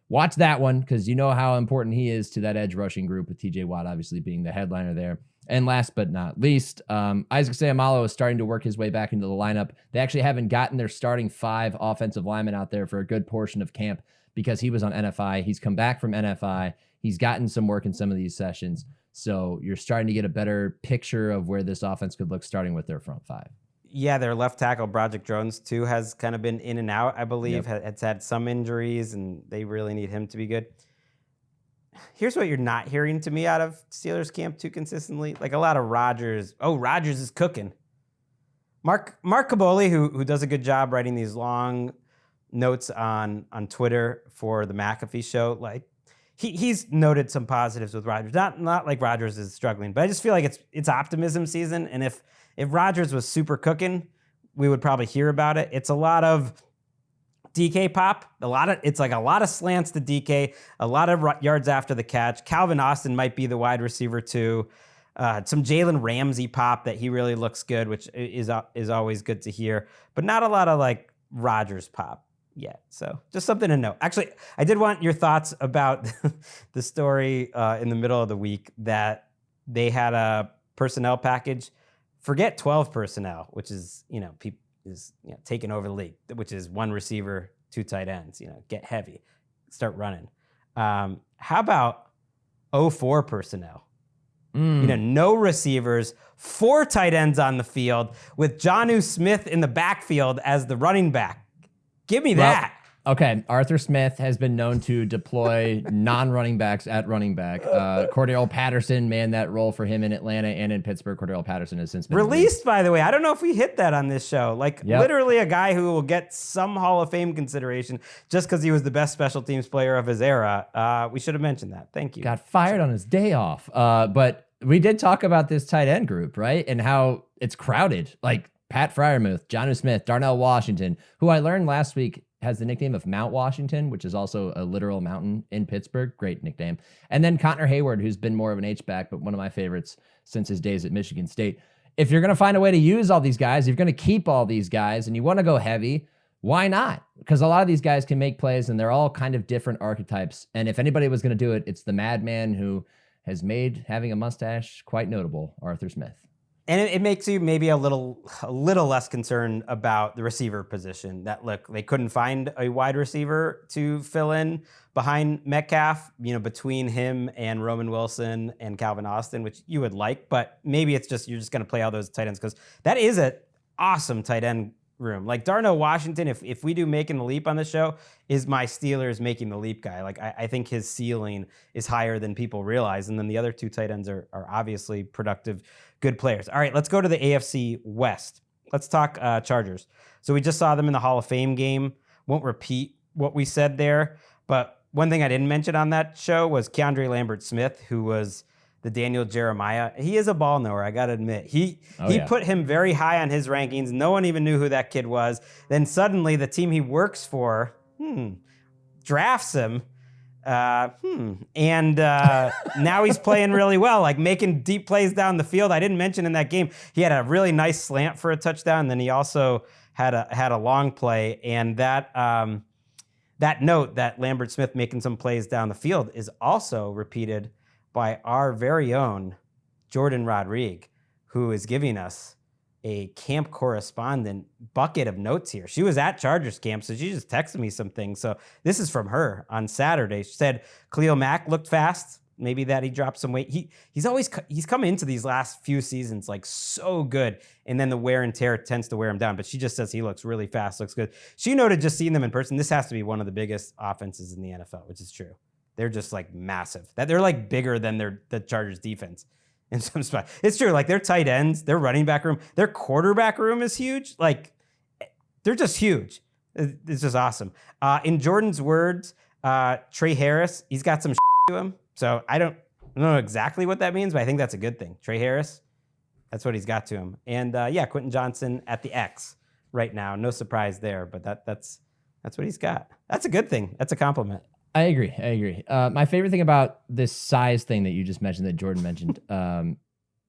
watch that one because you know how important he is to that edge rushing group, with TJ Watt obviously being the headliner there. And last but not least, Isaac Seumalo is starting to work his way back into the lineup. They actually haven't gotten their starting 5 offensive linemen out there for a good portion of camp because he was on NFI. He's come back from NFI. He's gotten some work in some of these sessions. So you're starting to get a better picture of where this offense could look starting with their front 5. Yeah, their left tackle, Broderick Jones, too, has kind of been in and out, I believe. Yep. Has had some injuries, and they really need him to be good. Here's what you're not hearing to me out of Steelers camp too consistently. Like a lot of Rodgers. Oh, Rodgers is cooking. Mark Caboli, who does a good job writing these long notes on Twitter for the McAfee show, like he's noted some positives with Rodgers. Not like Rodgers is struggling, but I just feel like it's optimism season. And if Rodgers was super cooking, we would probably hear about it. It's a lot of DK pop, it's like a lot of slants to DK, a lot of yards after the catch. Calvin Austin might be the wide receiver too. Some Jalen Ramsey pop that he really looks good, which is always good to hear, but not a lot of like Rodgers pop yet. So just something to note. Actually, I did want your thoughts about the story in the middle of the week that they had a personnel package. Forget 12 personnel, which is, taking over the league, which is 1 receiver, 2 tight ends, get heavy, start running. How about 04 personnel? No receivers, 4 tight ends on the field with Jonnu Smith in the backfield as the running back. Give me that. Okay, Arthur Smith has been known to deploy non-running backs at running back. Cordell Patterson manned that role for him in Atlanta and in Pittsburgh. Cordell Patterson has since been Released, by the way. I don't know if we hit that on this show. Like, Yep. literally a guy who will get some Hall of Fame consideration just because he was the best special teams player of his era. We should have mentioned that. Thank you. Got fired on his day off. But we did talk about this tight end group, right? And how it's crowded. Like Pat Freiermuth, Jonnu Smith, Darnell Washington, who I learned last week has the nickname of Mount Washington, which is also a literal mountain in Pittsburgh. Great nickname. And then Connor Hayward, who's been more of an H-back, but one of my favorites since his days at Michigan State. If you're going to find a way to use all these guys, you're going to keep all these guys, and you want to go heavy, why not? Because a lot of these guys can make plays, and they're all kind of different archetypes. And if anybody was going to do it, it's the madman who has made having a mustache quite notable, Arthur Smith. And it makes you maybe a little less concerned about the receiver position. That look, they couldn't find a wide receiver to fill in behind Metcalf, between him and Roman Wilson and Calvin Austin, which you would like, but maybe it's just you're just going to play all those tight ends because that is an awesome tight end room. Like Darnell Washington, if we do Making the Leap on the show, is my Steelers Making the Leap guy. Like I think his ceiling is higher than people realize. And then the other two tight ends are obviously productive, good players. All right, let's go to the AFC West. Let's talk Chargers. So we just saw them in the Hall of Fame game. Won't repeat what we said there, but one thing I didn't mention on that show was Keandre Lambert-Smith, who was the Daniel Jeremiah. He is a ball knower, I got to admit. He put him very high on his rankings. No one even knew who that kid was. Then suddenly the team he works for drafts him. And now he's playing really well, like making deep plays down the field. I didn't mention in that game, he had a really nice slant for a touchdown. And then he also had a long play. And that note that Lambert-Smith making some plays down the field is also repeated by our very own Jordan Rodrigue, who is giving us a camp correspondent bucket of notes here. She was at Chargers camp, so she just texted me some things. So this is from her on Saturday. She said Khalil Mack looked fast. Maybe that he dropped some weight. He's come into these last few seasons like so good, and then the wear and tear tends to wear him down. But she just says he looks really fast, looks good. She noted just seeing them in person, this has to be one of the biggest offenses in the NFL, which is true. They're just like massive. That they're like bigger than the Chargers defense in some spots. It's true. Like their tight ends, their running back room, their quarterback room is huge. Like they're just huge. It's just awesome. In Jordan's words, Trey Harris, he's got some to him. So I don't know exactly what that means, but I think that's a good thing. Trey Harris, that's what he's got to him. And Quentin Johnson at the X right now. No surprise there, but that's what he's got. That's a good thing. That's a compliment. I agree. My favorite thing about this size thing that you just mentioned, that Jordan mentioned,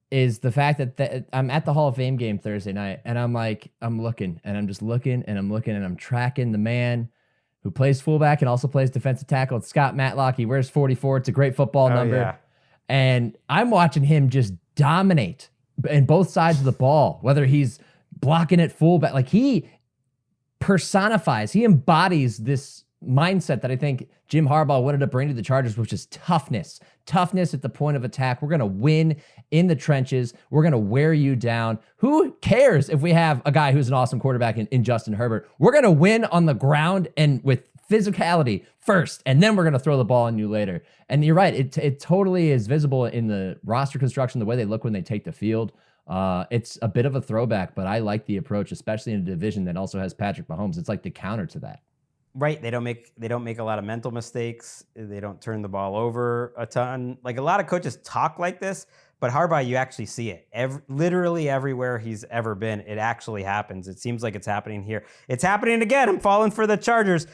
is the fact that I'm at the Hall of Fame game Thursday night, and I'm looking, and I'm tracking the man who plays fullback and also plays defensive tackle. It's Scott Matlock. He wears 44. It's a great football number. Yeah. And I'm watching him just dominate in both sides of the ball, whether he's blocking at fullback. Like he personifies, he embodies this mindset that I think Jim Harbaugh wanted to bring to the Chargers, which is toughness at the point of attack. We're going to win in the trenches. We're going to wear you down. Who cares if we have a guy who's an awesome quarterback in Justin Herbert? We're going to win on the ground and with physicality first, and then we're going to throw the ball on you later. And you're right. It totally is visible in the roster construction, the way they look when they take the field. It's a bit of a throwback, but I like the approach, especially in a division that also has Patrick Mahomes. It's like the counter to that. Right, they don't make a lot of mental mistakes. They don't turn the ball over a ton. Like a lot of coaches talk like this, but Harbaugh, you actually see it. Literally everywhere he's ever been, it actually happens. It seems like it's happening here. It's happening again. I'm falling for the Chargers.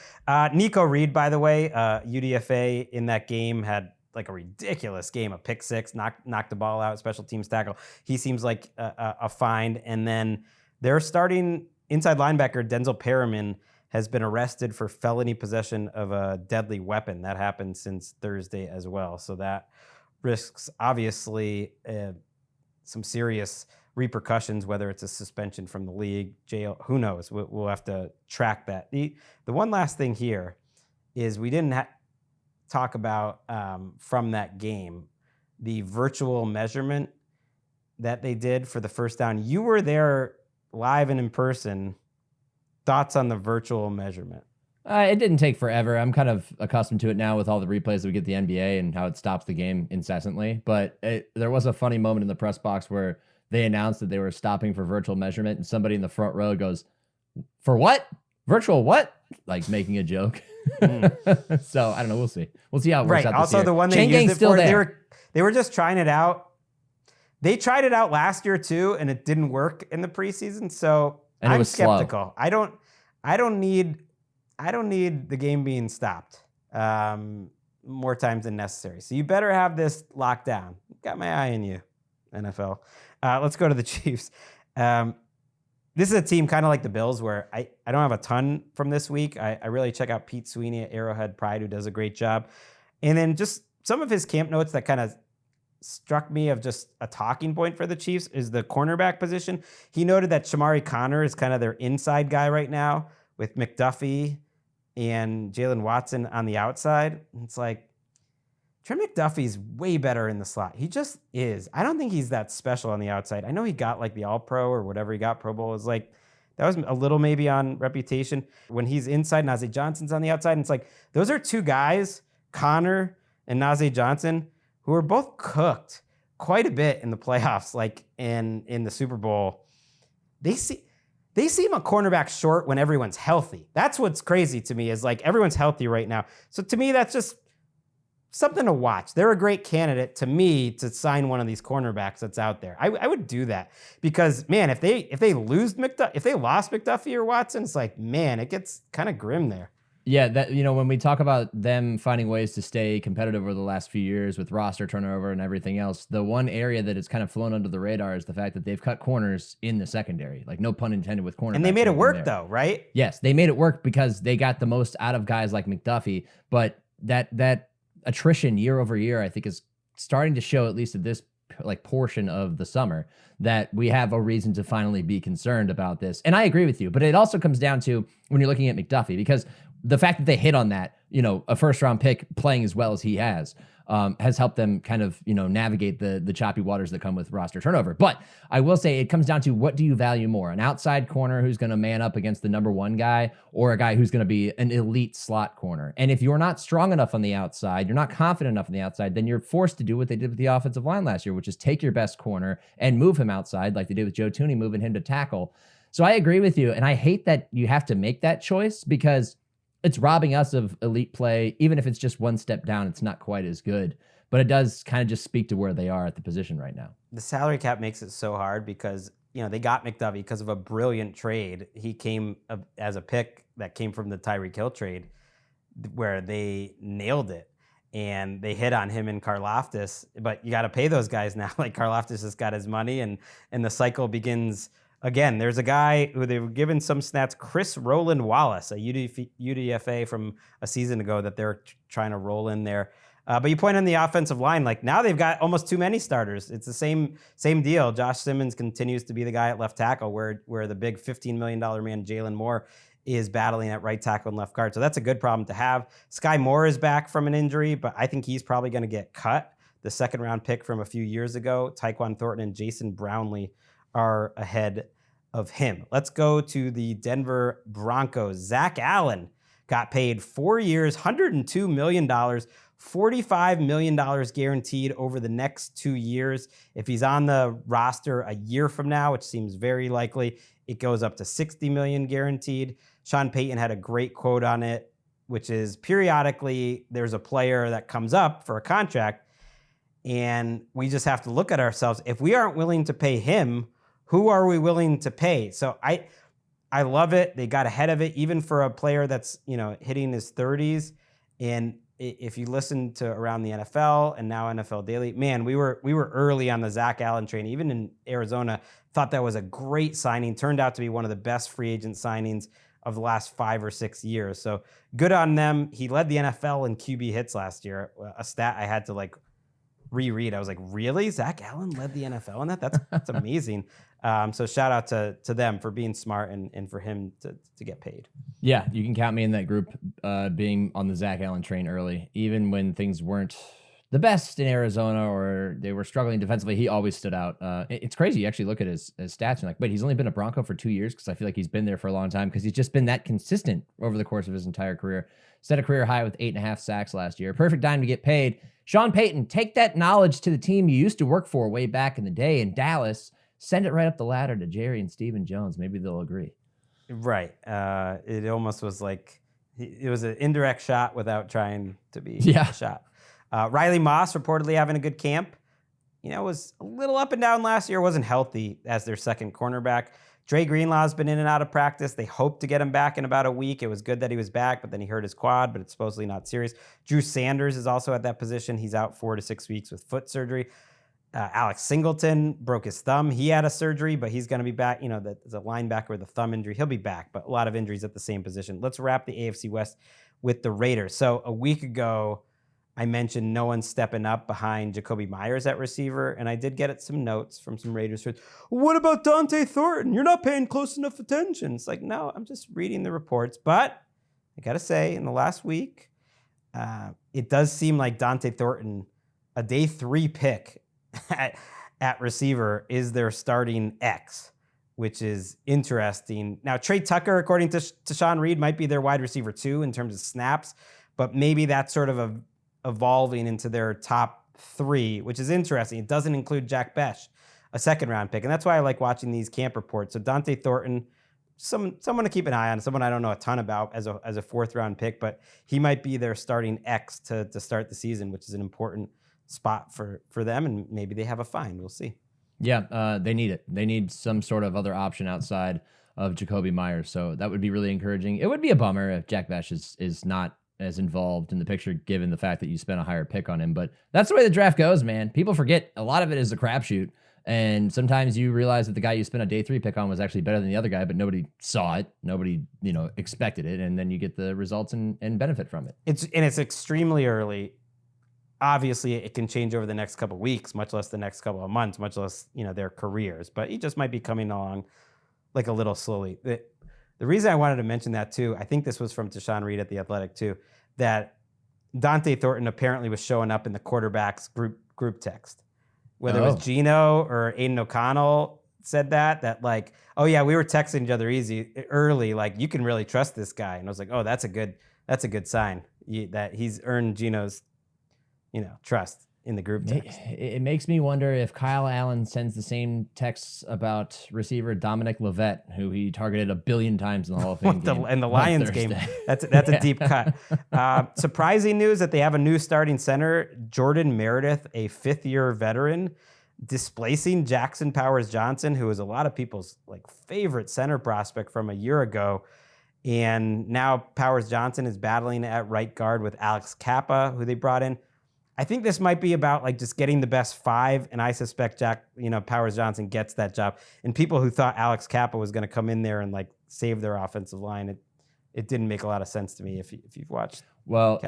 Nico Reed, by the way, UDFA in that game had like a ridiculous game, a pick six, knocked the ball out, special teams tackle. He seems like a find. And then their starting inside linebacker, Denzel Perriman, has been arrested for felony possession of a deadly weapon. That happened since Thursday as well. So that risks, obviously, some serious repercussions, whether it's a suspension from the league, jail, who knows? We'll have to track that. The one last thing here is we didn't talk about from that game, the virtual measurement that they did for the first down. You were there live and in person. Thoughts on the virtual measurement? It didn't take forever. I'm kind of accustomed to it now with all the replays that we get the NBA and how it stops the game incessantly. But there was a funny moment in the press box where they announced that they were stopping for virtual measurement, and somebody in the front row goes, "For what? Virtual what?" Like making a joke. So I don't know. We'll see. We'll see how it works out this Also, year. the one they Chain used Gang's it still for, there. they were just trying it out. They tried it out last year too, and it didn't work in the preseason. So And it I'm was slow. skeptical. I don't need the game being stopped more times than necessary. So you better have this locked down. Got my eye on you, NFL. Let's go to the Chiefs. This is a team kind of like the Bills where I don't have a ton from this week. I really check out Pete Sweeney at Arrowhead Pride, who does a great job. And then just some of his camp notes that kind of struck me of just a talking point for the Chiefs is the cornerback position. He noted that Shamari Connor is kind of their inside guy right now with McDuffie and Jalen Watson on the outside. It's like, Trent McDuffie's way better in the slot. He just is. I don't think he's that special on the outside. I know he got like the All-Pro or whatever he got, Pro Bowl. Is like, that was a little maybe on reputation. When he's inside, Najee Johnson's on the outside. And it's like, those are two guys, Connor and Najee Johnson, who are both cooked quite a bit in the playoffs, like in the Super Bowl. They seem a cornerback short when everyone's healthy. That's what's crazy to me is like everyone's healthy right now. So to me, that's just something to watch. They're a great candidate to me to sign one of these cornerbacks that's out there. I would do that because man, if they lost McDuffie or Watson, it's like, man, it gets kind of grim there. Yeah, that when we talk about them finding ways to stay competitive over the last few years with roster turnover and everything else, the one area that has kind of flown under the radar is the fact that they've cut corners in the secondary. Like, no pun intended with corners. And they made it work though, right? Yes, they made it work because they got the most out of guys like McDuffie, but that attrition year over year, I think, is starting to show, at least at this like portion of the summer, that we have a reason to finally be concerned about this. And I agree with you, but it also comes down to when you're looking at McDuffie, because the fact that they hit on that, a first round pick playing as well as he has helped them kind of, navigate the choppy waters that come with roster turnover. But I will say it comes down to, what do you value more? An outside corner who's going to man up against the number one guy, or a guy who's going to be an elite slot corner? And if you're not strong enough on the outside, you're not confident enough on the outside, then you're forced to do what they did with the offensive line last year, which is take your best corner and move him outside like they did with Joe Thuney, moving him to tackle. So I agree with you. And I hate that you have to make that choice because it's robbing us of elite play. Even if it's just one step down, it's not quite as good. But it does kind of just speak to where they are at the position right now. The salary cap makes it so hard because, they got McDuffie because of a brilliant trade. He came as a pick that came from the Tyreek Hill trade where they nailed it. And they hit on him and Karlaftis. But you got to pay those guys now. Like, Karlaftis has got his money and the cycle begins. Again, there's a guy who they were given some stats, Chris Roland Wallace, a UDFA from a season ago that they're trying to roll in there. But you point on the offensive line, like now they've got almost too many starters. It's the same deal. Josh Simmons continues to be the guy at left tackle where the big $15 million man, Jalen Moore, is battling at right tackle and left guard. So that's a good problem to have. Sky Moore is back from an injury, but I think he's probably going to get cut. The second round pick from a few years ago, Tyquan Thornton and Jason Brownlee are ahead of him. Let's go to the Denver Broncos. Zach Allen got paid 4 years, $102 million, $45 million guaranteed over the next 2 years. If he's on the roster a year from now, which seems very likely, it goes up to $60 million guaranteed. Sean Payton had a great quote on it, which is, periodically there's a player that comes up for a contract and we just have to look at ourselves. If we aren't willing to pay him, who are we willing to pay? So I love it. They got ahead of it, even for a player that's, hitting his 30s. And if you listen to Around the NFL and now NFL Daily, man, we were early on the Zach Allen train. Even in Arizona, thought that was a great signing. Turned out to be one of the best free agent signings of the last 5 or 6 years. So good on them. He led the NFL in QB hits last year, a stat I had to reread. I was like, really? Zach Allen led the NFL in that? That's amazing. So shout out to them for being smart and for him to get paid. Yeah, you can count me in that group, being on the Zach Allen train early, even when things weren't the best in Arizona or they were struggling defensively, he always stood out. It's crazy. You actually look at his stats and like, wait, he's only been a Bronco for 2 years, because I feel like he's been there for a long time because he's just been that consistent over the course of his entire career. Set a career high with 8.5 sacks last year. Perfect time to get paid. Sean Payton, take that knowledge to the team you used to work for way back in the day in Dallas. Send it right up the ladder to Jerry and Stephen Jones. Maybe they'll agree. Right. It almost was like it was an indirect shot without trying to be a shot. Riley Moss reportedly having a good camp. Was a little up and down last year. Wasn't healthy as their second cornerback. Dre Greenlaw's been in and out of practice. They hope to get him back in about a week. It was good that he was back, but then he hurt his quad, but it's supposedly not serious. Drew Sanders is also at that position. He's out 4 to 6 weeks with foot surgery. Alex Singleton broke his thumb. He had a surgery, but he's going to be back. There's a linebacker with a thumb injury. He'll be back, but a lot of injuries at the same position. Let's wrap the AFC West with the Raiders. So a week ago, I mentioned no one's stepping up behind Jacoby Myers at receiver, and I did get some notes from some Raiders fans. What about Dante Thornton? You're not paying close enough attention. It's like, no, I'm just reading the reports. But I got to say, in the last week, it does seem like Dante Thornton, a day 3 pick at receiver, is their starting X, which is interesting. Now, Trey Tucker, according to Sean Reed, might be their wide receiver 2 in terms of snaps, but maybe that's sort of evolving into their top 3, which is interesting. It doesn't include Jack Besh, a second-round pick, and that's why I like watching these camp reports. So Dante Thornton, someone to keep an eye on, someone I don't know a ton about as a 4th-round pick, but he might be their starting X to start the season, which is an important spot for them, and maybe they have a find. We'll see. Yeah, they need it. They need some sort of other option outside of Jacoby Myers, so that would be really encouraging. It would be a bummer if Jack Besh is not as involved in the picture, given the fact that you spent a higher pick on him. But that's the way the draft goes, man. People forget a lot of it is a crapshoot. And sometimes you realize that the guy you spent a day 3 pick on was actually better than the other guy, but nobody saw it. Nobody, expected it. And then you get the results and benefit from it. It's extremely early. Obviously, it can change over the next couple of weeks, much less the next couple of months, much less, their careers. But he just might be coming along like a little slowly. The reason I wanted to mention that too, I think this was from Tashawn Reed at The Athletic too, that Dante Thornton apparently was showing up in the quarterbacks group text. Whether it was Gino or Aiden O'Connell said that like, oh yeah, we were texting each other early, like you can really trust this guy. And I was like, oh, that's a good sign that he's earned Gino's, trust in the group text. It makes me wonder if Kyle Allen sends the same texts about receiver Dominic Leavitt, who he targeted 1 billion times in the Hall of Fame game. And the Lions game. That's a deep cut. Surprising news that they have a new starting center, Jordan Meredith, a 5th-year veteran, displacing Jackson Powers Johnson, who was a lot of people's favorite center prospect from a year ago. And now Powers Johnson is battling at right guard with Alex Kappa, who they brought in. I think this might be about just getting the best 5, and I suspect Powers Johnson gets that job. And people who thought Alex Kappa was going to come in there and save their offensive line, it didn't make a lot of sense to me if you've watched. Well,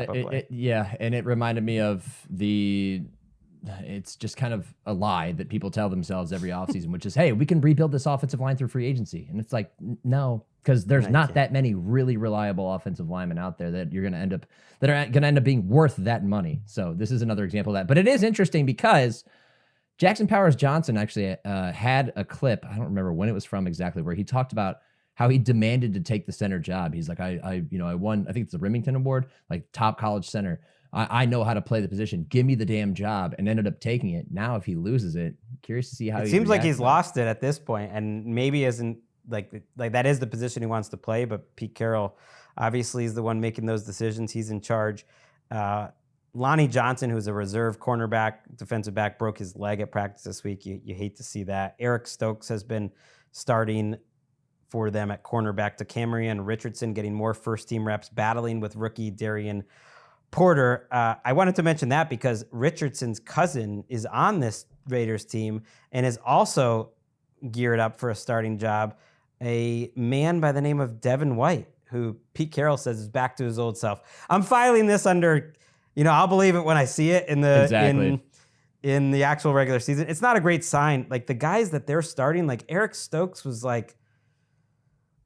yeah, and it reminded me of it's just kind of a lie that people tell themselves every offseason, which is, hey, we can rebuild this offensive line through free agency. And it's like, no, because there's not that many really reliable offensive linemen out there that are going to end up being worth that money. So this is another example of that. But it is interesting because Jackson Powers Johnson actually had a clip, I don't remember when it was from exactly, where he talked about how he demanded to take the center job. He's like, I won, I think it's the Remington Award, top college center. I know how to play the position. Give me the damn job, and ended up taking it. Now, if he loses it, curious to see how. It seems like he's lost it at this point, and maybe isn't like that is the position he wants to play. But Pete Carroll obviously is the one making those decisions. He's in charge. Lonnie Johnson, who's a reserve cornerback, defensive back, broke his leg at practice this week. You hate to see that. Eric Stokes has been starting for them at cornerback. To Camryn Richardson getting more first-team reps, battling with rookie Darian Porter. I wanted to mention that because Richardson's cousin is on this Raiders team and is also geared up for a starting job. A man by the name of Devin White, who Pete Carroll says is back to his old self. I'm filing this under, I'll believe it when I see it in the actual regular season. It's not a great sign. The guys that they're starting, Eric Stokes was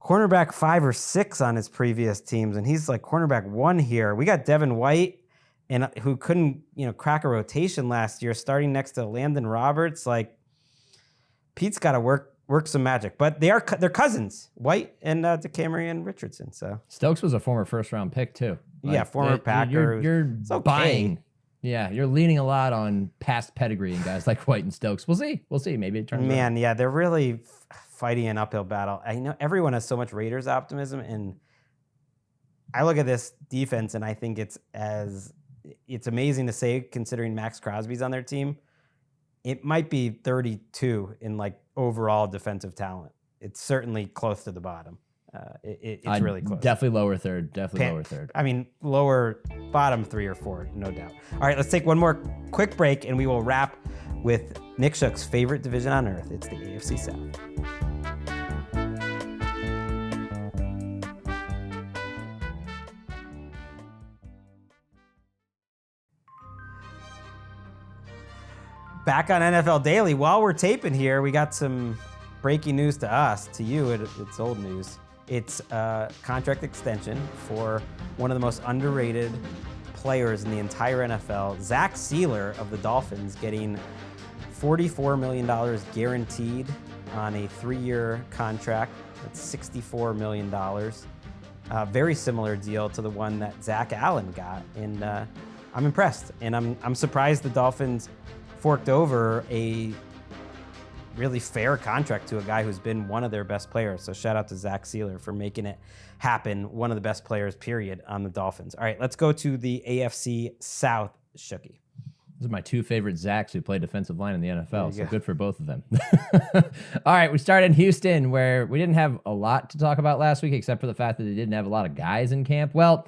cornerback 5 or 6 on his previous teams, and he's cornerback 1 here. We got Devin White and who couldn't, crack a rotation last year, starting next to Landon Roberts. Like, Pete's got to work some magic. But they're cousins, White and DeCamerion Richardson. So Stokes was a former first-round pick too. Yeah, former Packer. You're okay. buying. Yeah, you're leaning a lot on past pedigree and guys like White and Stokes. We'll see. Maybe it turns around. Yeah, they're really fighting an uphill battle. I know everyone has so much Raiders optimism, and I look at this defense and I think it's amazing to say, considering Max Crosby's on their team. It might be 32 in like overall defensive talent. It's certainly close to the bottom. It's really close. Definitely lower third. Lower third. I mean, bottom 3 or 4, no doubt. All right, let's take one more quick break, and we will wrap with Nick Shook's favorite division on earth. It's the AFC South. Back on NFL Daily. While we're taping here, we got some breaking news to us. To you, it's old news. It's a contract extension for one of the most underrated players in the entire NFL, Zach Sealer of the Dolphins, getting $44 million guaranteed on a 3-year contract. That's $64 million. Very similar deal to the one that Zach Allen got. And I'm impressed. And I'm surprised the Dolphins forked over a really fair contract to a guy who's been one of their best players. So shout out to Zach Sealer for making it happen. One of the best players, period, on the Dolphins. All right, let's go to the AFC South, Shookie. Those are my two favorite Zachs who play defensive line in the NFL, so good for both of them. All right, we started in Houston, where we didn't have a lot to talk about last week, except for the fact that they didn't have a lot of guys in camp. Well,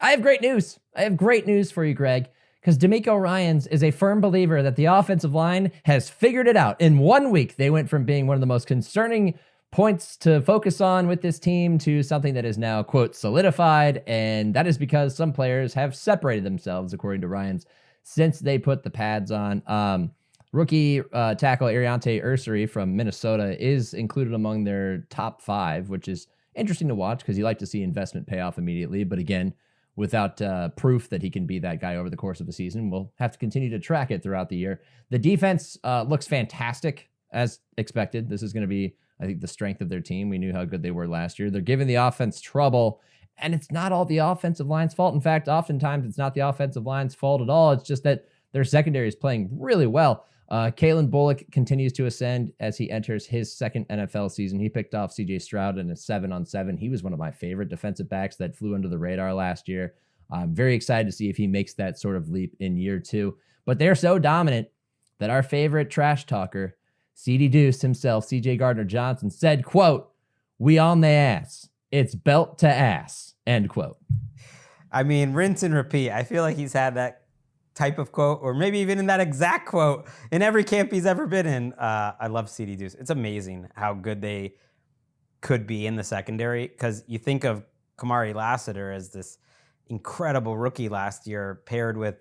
I have great news. I have great news for you, Greg, because DeMeco Ryans is a firm believer that the offensive line has figured it out. In 1 week, they went from being one of the most concerning points to focus on with this team to something that is now, quote, solidified, and that is because some players have separated themselves, according to Ryans, since they put the pads on. Rookie tackle Ariante Ursery from Minnesota is included among their top 5, which is interesting to watch because you like to see investment pay off immediately. But again, without proof that he can be that guy over the course of the season, we'll have to continue to track it throughout the year. The defense looks fantastic, as expected. This is going to be, I think, the strength of their team. We knew how good they were last year. They're giving the offense trouble, and it's not all the offensive line's fault. In fact, oftentimes it's not the offensive line's fault at all. It's just that their secondary is playing really well. Kalen Bullock continues to ascend as he enters his second NFL season. He picked off C.J. Stroud in a 7-on-7. He was one of my favorite defensive backs that flew under the radar last year. I'm very excited to see if he makes that sort of leap in year 2. But they're so dominant that our favorite trash talker, C.D. Deuce himself, C.J. Gardner-Johnson, said, quote, "We on the ass. It's belt to ass," end quote. I mean, rinse and repeat. I feel like he's had that type of quote, or maybe even in that exact quote, in every camp he's ever been in. I love C.D. Deuce. It's amazing how good they could be in the secondary, because you think of Kamari Lassiter as this incredible rookie last year paired with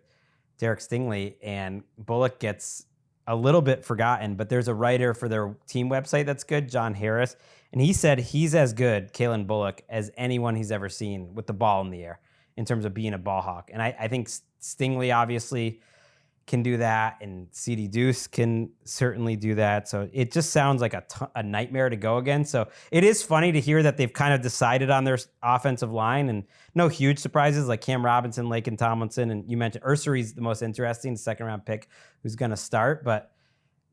Derek Stingley, and Bullock gets a little bit forgotten, but there's a writer for their team website that's good, John Harris, and he said he's as good, Kalen Bullock, as anyone he's ever seen with the ball in the air in terms of being a ball hawk. And I think Stingley obviously can do that, and C.D. Deuce can certainly do that. So it just sounds like a nightmare to go against. So it is funny to hear that they've kind of decided on their offensive line, and no huge surprises like Cam Robinson, Laken Tomlinson, and you mentioned Ursery's the most interesting, second-round pick who's going to start. But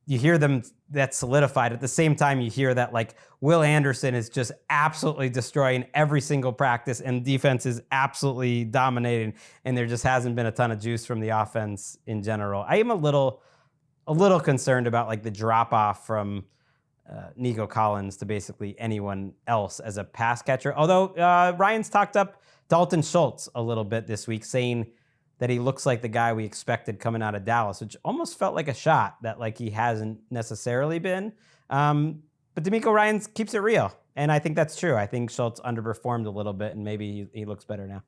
you hear them, that's solidified. At the same time, you hear that like Will Anderson is just absolutely destroying every single practice, and defense is absolutely dominating, and there just hasn't been a ton of juice from the offense in general. I am a little concerned about like the drop off from Nico Collins to basically anyone else as a pass catcher. Although Ryan's talked up Dalton Schultz a little bit this week, saying that he looks like the guy we expected coming out of Dallas, which almost felt like a shot that like he hasn't necessarily been. But DeMeco Ryans keeps it real, and I think that's true. I think Schultz underperformed a little bit, and maybe he looks better now.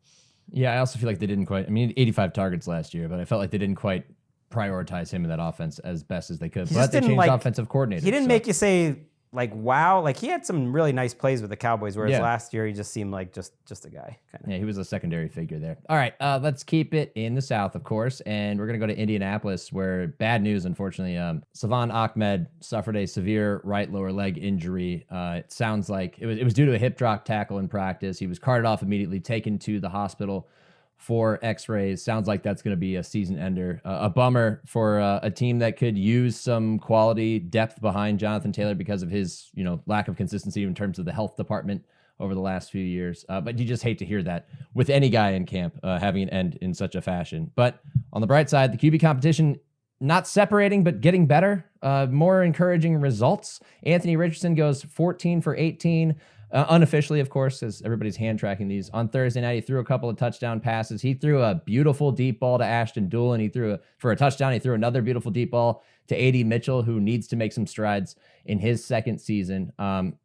Yeah, I also feel like they didn't quite, 85 targets last year, but I felt like they didn't quite prioritize him in that offense as best as they could. But they changed offensive coordinators. He didn't make you say like, wow, like he had some really nice plays with the Cowboys, whereas Yeah. last year he just seemed like just a guy. Kind of. Yeah, he was a secondary figure there. All right, let's keep it in the South, of course, and we're going to go to Indianapolis, where bad news, unfortunately. Salvon Ahmed suffered a severe right lower leg injury. It sounds like it was due to a hip drop tackle in practice. He was carted off immediately, taken to the hospital for x-rays. Sounds like that's going to be a season ender. A bummer for a team that could use some quality depth behind Jonathan Taylor because of his, lack of consistency in terms of the health department over the last few years. But you just hate to hear that with any guy in camp having an end in such a fashion. But on the bright side, the QB competition not separating, but getting better, more encouraging results. Anthony Richardson goes 14 for 18. Unofficially, of course, as everybody's hand tracking these. On Thursday night, he threw a couple of touchdown passes. He threw a beautiful deep ball to Ashton Doolin. He threw for a touchdown. He threw another beautiful deep ball to A.D. Mitchell, who needs to make some strides in his second season.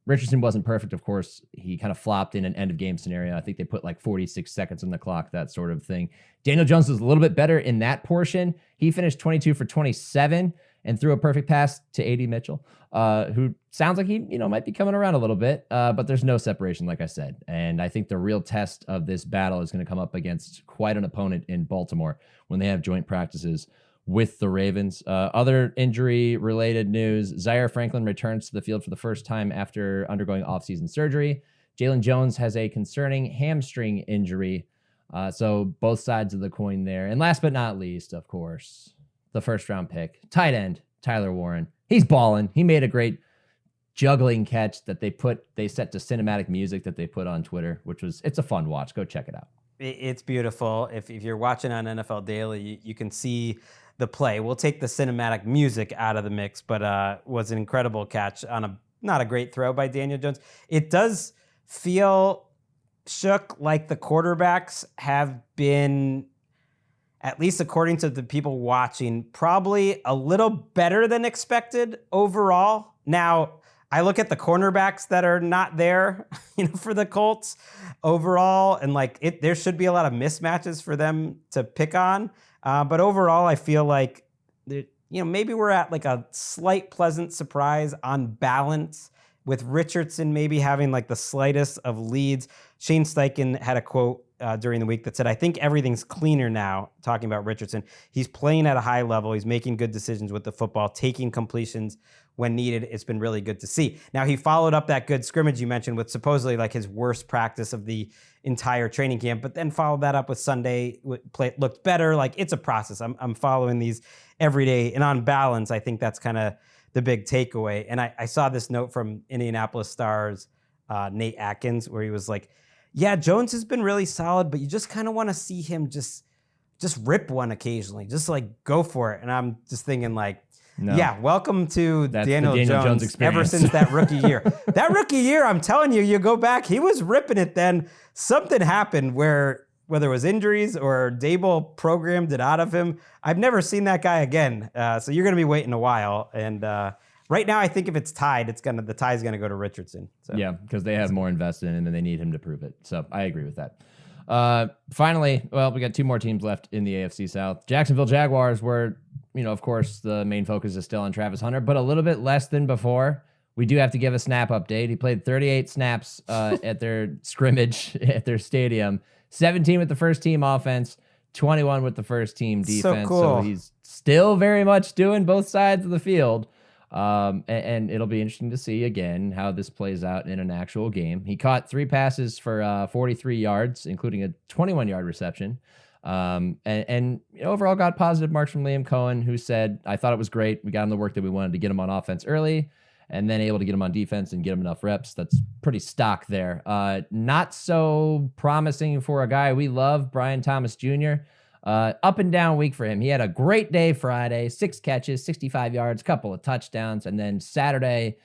Richardson wasn't perfect, of course. He kind of flopped in an end-of-game scenario. I think they put like 46 seconds on the clock, that sort of thing. Daniel Jones was a little bit better in that portion. He finished 22 for 27 and threw a perfect pass to A.D. Mitchell, who sounds like he might be coming around a little bit, but there's no separation, like I said. And I think the real test of this battle is going to come up against quite an opponent in Baltimore when they have joint practices with the Ravens. Other injury-related news, Zaire Franklin returns to the field for the first time after undergoing off-season surgery. Jalen Jones has a concerning hamstring injury, so both sides of the coin there. And last but not least, of course, the first-round pick, tight end, Tyler Warren. He's balling. He made a great juggling catch that they set to cinematic music that they put on Twitter, it's a fun watch. Go check it out. It's beautiful. If you're watching on NFL Daily, you can see the play. We'll take the cinematic music out of the mix, but was an incredible catch on not a great throw by Daniel Jones. It does feel, Shook, like the quarterbacks have been, at least according to the people watching, probably a little better than expected overall. Now, I look at the cornerbacks that are not there, for the Colts overall, and there should be a lot of mismatches for them to pick on. But overall, I feel like, maybe we're at like a slight pleasant surprise on balance, with Richardson maybe having like the slightest of leads. Shane Steichen had a quote during the week that said, "I think everything's cleaner now," talking about Richardson. He's playing at a high level. He's making good decisions with the football, taking completions when needed. It's been really good to see. Now, he followed up that good scrimmage you mentioned with supposedly like his worst practice of the entire training camp, but then followed that up with Sunday. Looked better. Like, it's a process. I'm following these every day. And on balance, I think that's kind of the big takeaway. And I saw this note from Indianapolis Stars, Nate Atkins, where he was like, yeah, Jones has been really solid, but you just kind of want to see him just rip one occasionally, just like go for it. And I'm just thinking like, no. Yeah, welcome to Daniel Jones experience. Ever since that rookie year. That rookie year, I'm telling you, you go back, he was ripping it then. Something happened where, whether it was injuries or Dable programmed it out of him, I've never seen that guy again. So you're going to be waiting a while. And right now, I think if it's tied, the tie's going to go to Richardson. So. Yeah, because they have more invested in him and they need him to prove it. So I agree with that. Finally, we got two more teams left in the AFC South. Jacksonville Jaguars were, of course, the main focus is still on Travis Hunter, but a little bit less than before. We do have to give a snap update. He played 38 snaps at their scrimmage at their stadium, 17 with the first team offense, 21 with the first team defense. So cool. So he's still very much doing both sides of the field. And it'll be interesting to see again how this plays out in an actual game. He caught 3 passes for 43 yards, including a 21-yard reception. And overall got positive marks from Liam Cohen, who said, "I thought it was great. We got him the work that we wanted to get him on offense early, and then able to get him on defense and get him enough reps." That's pretty stock there. Not so promising for a guy we love, Brian Thomas Jr. Up and down week for him. He had a great day Friday, 6 catches, 65 yards, couple of touchdowns, and then Saturday,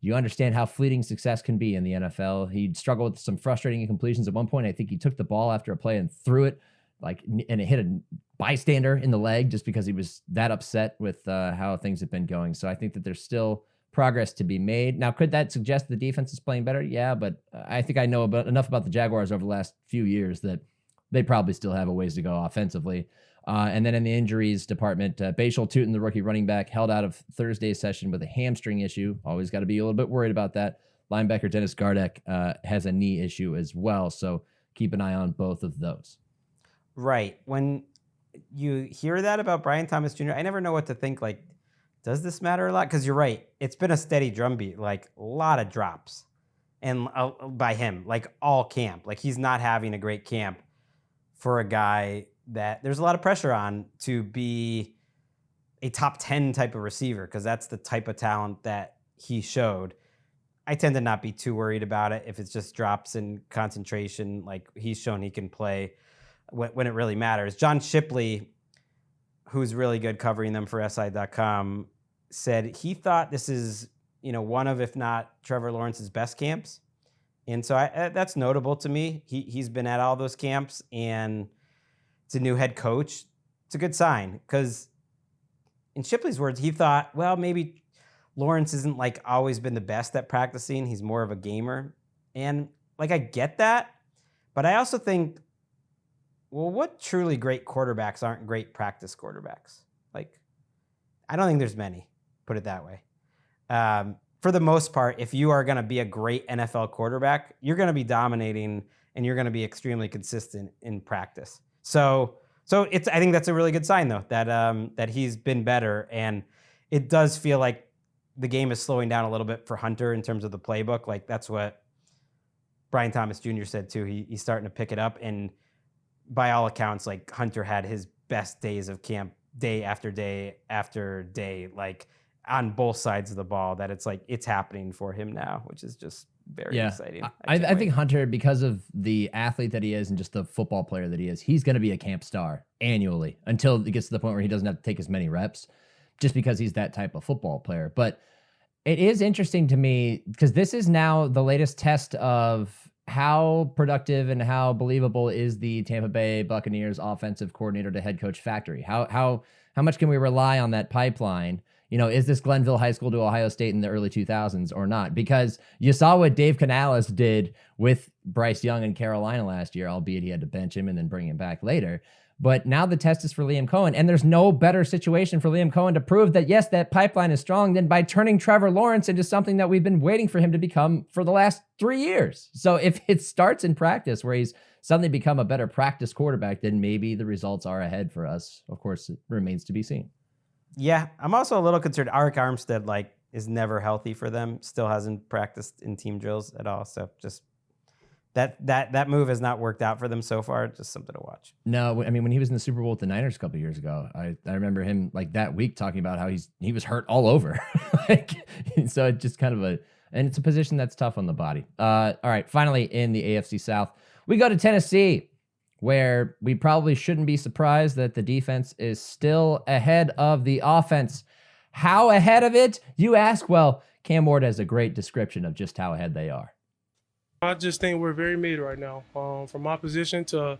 you understand how fleeting success can be in the NFL. He struggled with some frustrating incompletions at one point. I think he took the ball after a play and threw it, and it hit a bystander in the leg just because he was that upset with how things have been going. So I think that there's still progress to be made. Now, could that suggest the defense is playing better? Yeah, but I think I know enough about the Jaguars over the last few years that they probably still have a ways to go offensively. And then in the injuries department, Bashal Tootin, the rookie running back, held out of Thursday's session with a hamstring issue. Always got to be a little bit worried about that. Linebacker Dennis Gardeck has a knee issue as well. So keep an eye on both of those. Right. When you hear that about Brian Thomas Jr., I never know what to think. Like, does this matter a lot? Because you're right. It's been a steady drumbeat, like a lot of drops. And by him, like all camp. Like he's not having a great camp for a guy that there's a lot of pressure on to be a top 10 type of receiver, because that's the type of talent that he showed. I tend to not be too worried about it if it's just drops in concentration. Like he's shown he can play when it really matters. John Shipley, who's really good covering them for SI.com, said he thought this is, one of, if not Trevor Lawrence's best camps. And so that's notable to me. He's been at all those camps, and it's a new head coach. It's a good sign, because in Shipley's words, he thought, well, maybe Lawrence isn't like always been the best at practicing. He's more of a gamer. And like, I get that, but I also think, well, what truly great quarterbacks aren't great practice quarterbacks? Like, I don't think there's many, put it that way. For the most part, if you are going to be a great NFL quarterback, you're going to be dominating and you're going to be extremely consistent in practice. So I think that's a really good sign, though, that he's been better. And it does feel like the game is slowing down a little bit for Hunter in terms of the playbook. Like that's what Brian Thomas Jr. said too. He's starting to pick it up, and by all accounts, like Hunter had his best days of camp, day after day after day, like on both sides of the ball, that it's like it's happening for him now, which is just very exciting. I think Hunter, because of the athlete that he is and just the football player that he is, he's going to be a camp star annually until it gets to the point where he doesn't have to take as many reps, just because he's that type of football player. But it is interesting to me because this is now the latest test of how productive and how believable is the Tampa Bay Buccaneers offensive coordinator to head coach factory. How much can we rely on that pipeline? Is this Glenville High School to Ohio State in the early 2000s or not? Because you saw what Dave Canales did with Bryce Young in Carolina last year, albeit he had to bench him and then bring him back later. But now the test is for Liam Cohen, and there's no better situation for Liam Cohen to prove that, yes, that pipeline is strong than by turning Trevor Lawrence into something that we've been waiting for him to become for the last 3 years. So if it starts in practice where he's suddenly become a better practice quarterback, then maybe the results are ahead for us. Of course, it remains to be seen. Yeah, I'm also a little concerned. Arik Armstead, is never healthy for them. Still hasn't practiced in team drills at all. So just that move has not worked out for them so far. Just something to watch. No, I mean, when he was in the Super Bowl with the Niners a couple of years ago, I remember him that week talking about how he was hurt all over. So it's just kind of and it's a position that's tough on the body. All right, finally in the AFC South, we go to Tennessee, where we probably shouldn't be surprised that the defense is still ahead of the offense. How ahead of it, you ask? Well, Cam Ward has a great description of just how ahead they are. I just think we're very mid right now, from my position to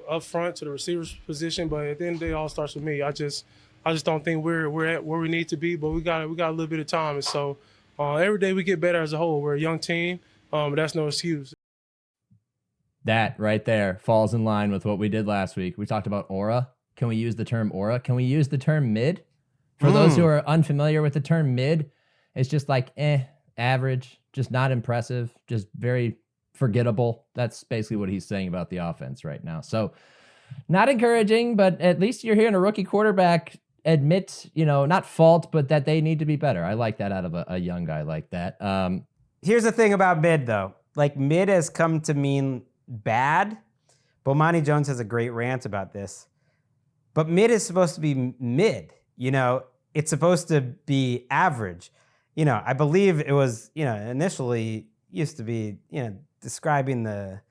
up front to the receiver's position. But at the end of the day, it all starts with me. I just don't think we're at where we need to be. But we got a little bit of time, and so every day we get better as a whole. We're a young team, but that's no excuse. That right there falls in line with what we did last week. We talked about aura. Can we use the term aura? Can we use the term mid? For those who are unfamiliar with the term mid, it's just like average, just not impressive, just very forgettable. That's basically what he's saying about the offense right now. So not encouraging, but at least you're hearing a rookie quarterback admit, not fault, but that they need to be better. I like that out of a young guy like that. Here's the thing about mid, though. Mid has come to mean bad. Bomani Jones has a great rant about this. But mid is supposed to be mid. It's supposed to be average. I believe it was, initially used to be, describing the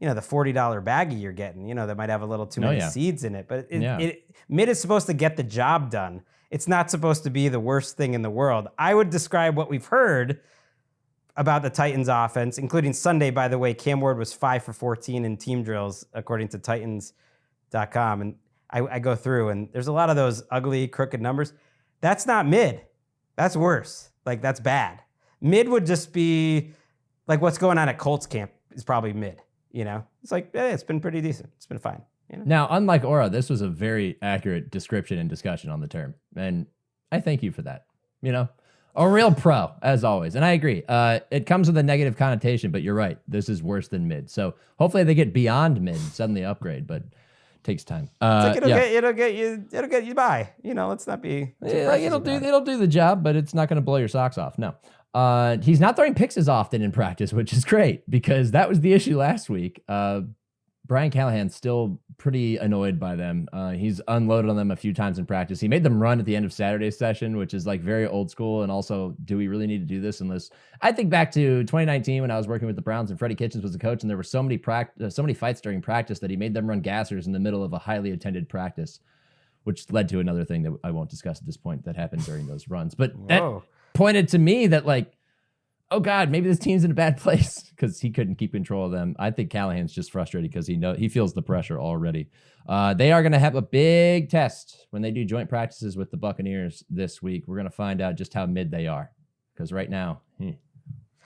$40 baggie you're getting, that might have a little too many seeds in it. But mid is supposed to get the job done. It's not supposed to be the worst thing in the world. I would describe what we've heard about the Titans offense, including Sunday, by the way. Cam Ward was 5 for 14 in team drills, according to Titans.com. And I go through, and there's a lot of those ugly, crooked numbers. That's not mid. That's worse. That's bad. Mid would just be what's going on at Colts camp is probably mid. It's it's been pretty decent. It's been fine. You know? Now, unlike Aura, this was a very accurate description and discussion on the term. And I thank you for that. You know, a real pro, as always. And I agree. It comes with a negative connotation, but you're right. This is worse than mid. So hopefully they get beyond mid, suddenly upgrade, but it takes time. It'll get you by. You know, let's not be. It'll do the job, but it's not going to blow your socks off. No. He's not throwing picks as often in practice, which is great because that was the issue last week. Brian Callahan's still pretty annoyed by them. He's unloaded on them a few times in practice. He made them run at the end of Saturday's session, which is like very old school. And also, do we really need to do this unless I think back to 2019 when I was working with the Browns and Freddie Kitchens was the coach, and there were so many fights during practice that he made them run gassers in the middle of a highly attended practice, which led to another thing that I won't discuss at this point that happened during those runs. But that pointed to me that like, oh God, maybe this team's in a bad place because he couldn't keep control of them. I think Callahan's just frustrated because he feels the pressure already. They are going to have a big test when they do joint practices with the Buccaneers this week. We're going to find out just how mid they are because right now,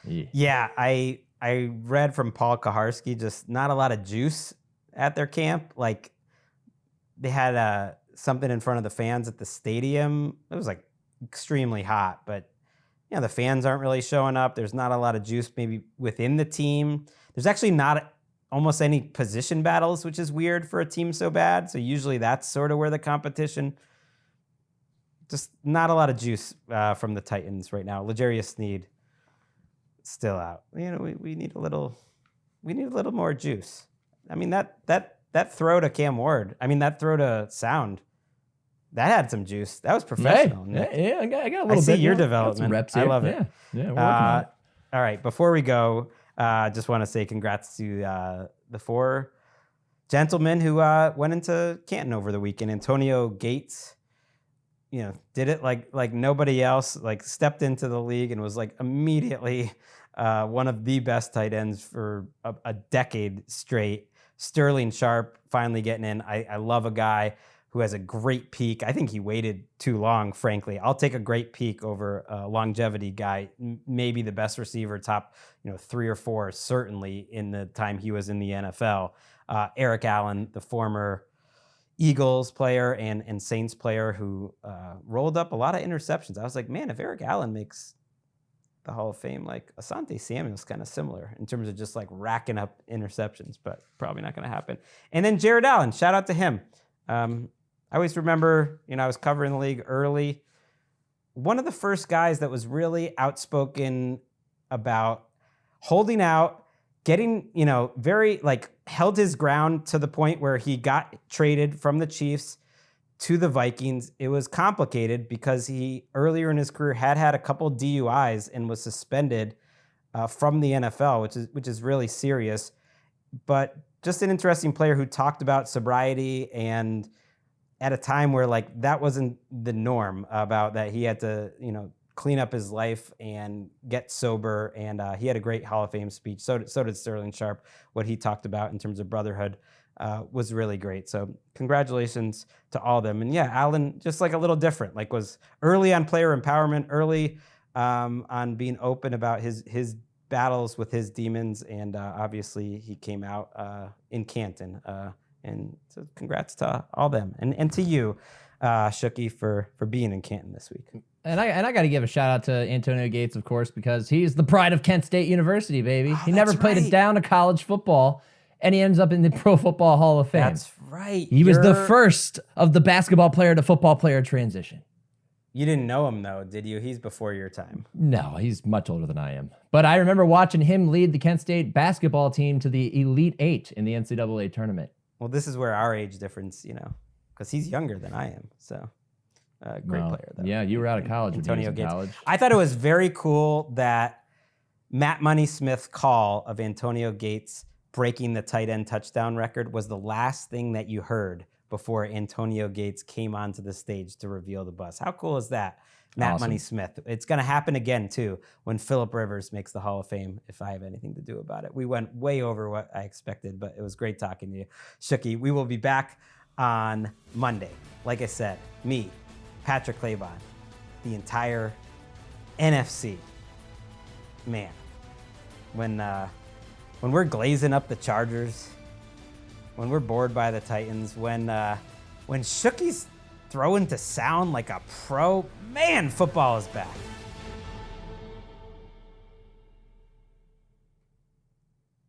yeah, I read from Paul Kaharski just not a lot of juice at their camp. Like they had something in front of the fans at the stadium. It was like extremely hot, but you know, the fans aren't really showing up. There's not a lot of juice maybe within the team. There's actually not almost any position battles, which is weird for a team so bad. So usually that's sort of where the competition, just not a lot of juice from the Titans right now. L'Jarius Sneed still out. You know, we need a little more juice. I mean, that throw to Cam Ward, that throw to Sound, that had some juice. That was professional. Hey, I got a little bit. I see your got development. some reps I here. love it. Yeah, we're working on it. All right, before we go, just want to say congrats to the 4 gentlemen who went into Canton over the weekend. Antonio Gates, you know, did it like nobody else. Like stepped into the league and was like immediately one of the best tight ends for a decade straight. Sterling Sharp finally getting in. I love a guy who has a great peak. I think he waited too long, frankly. I'll take a great peak over a longevity guy, maybe the best receiver, top 3 or 4, certainly in the time he was in the NFL. Eric Allen, the former Eagles player and Saints player who rolled up a lot of interceptions. I was like, man, if Eric Allen makes the Hall of Fame, like Asante Samuel's kind of similar in terms of just like racking up interceptions, but probably not going to happen. And then Jared Allen, shout out to him. I always remember, I was covering the league early. One of the first guys that was really outspoken about holding out, getting, very held his ground to the point where he got traded from the Chiefs to the Vikings. It was complicated because he earlier in his career had a couple DUIs and was suspended from the NFL, which is really serious. But just an interesting player who talked about sobriety and at a time where that wasn't the norm, about that he had to, clean up his life and get sober. And he had a great Hall of Fame speech. So did Sterling Sharp. What he talked about in terms of brotherhood was really great. So congratulations to all of them. And yeah, Allen, just a little different, was early on player empowerment, early on being open about his battles with his demons. And obviously he came out in Canton. And so congrats to all them and to you, Shooky, for being in Canton this week. And I got to give a shout out to Antonio Gates, of course, because he's the pride of Kent State University, baby. He never played it down to college football, and he ends up in the Pro Football Hall of Fame. That's right. He was the first of the basketball player to football player transition. You didn't know him, though, did you? He's before your time. No, he's much older than I am. But I remember watching him lead the Kent State basketball team to the Elite Eight in the NCAA tournament. Well, this is where our age difference, because he's younger than I am. So, great player, though. Yeah, you were out of college. Antonio Gates. College. I thought it was very cool that Matt Money Smith's call of Antonio Gates breaking the tight end touchdown record was the last thing that you heard before Antonio Gates came onto the stage to reveal the bus. How cool is that? Matt Awesome. Money Smith. It's going to happen again, too, when Phillip Rivers makes the Hall of Fame, if I have anything to do about it. We went way over what I expected, but it was great talking to you. Shooky, we will be back on Monday. Like I said, me, Patrick Claybon, the entire NFC. Man, when we're glazing up the Chargers, when we're bored by the Titans, when Shookie's throwing to sound like a pro, man, football is back.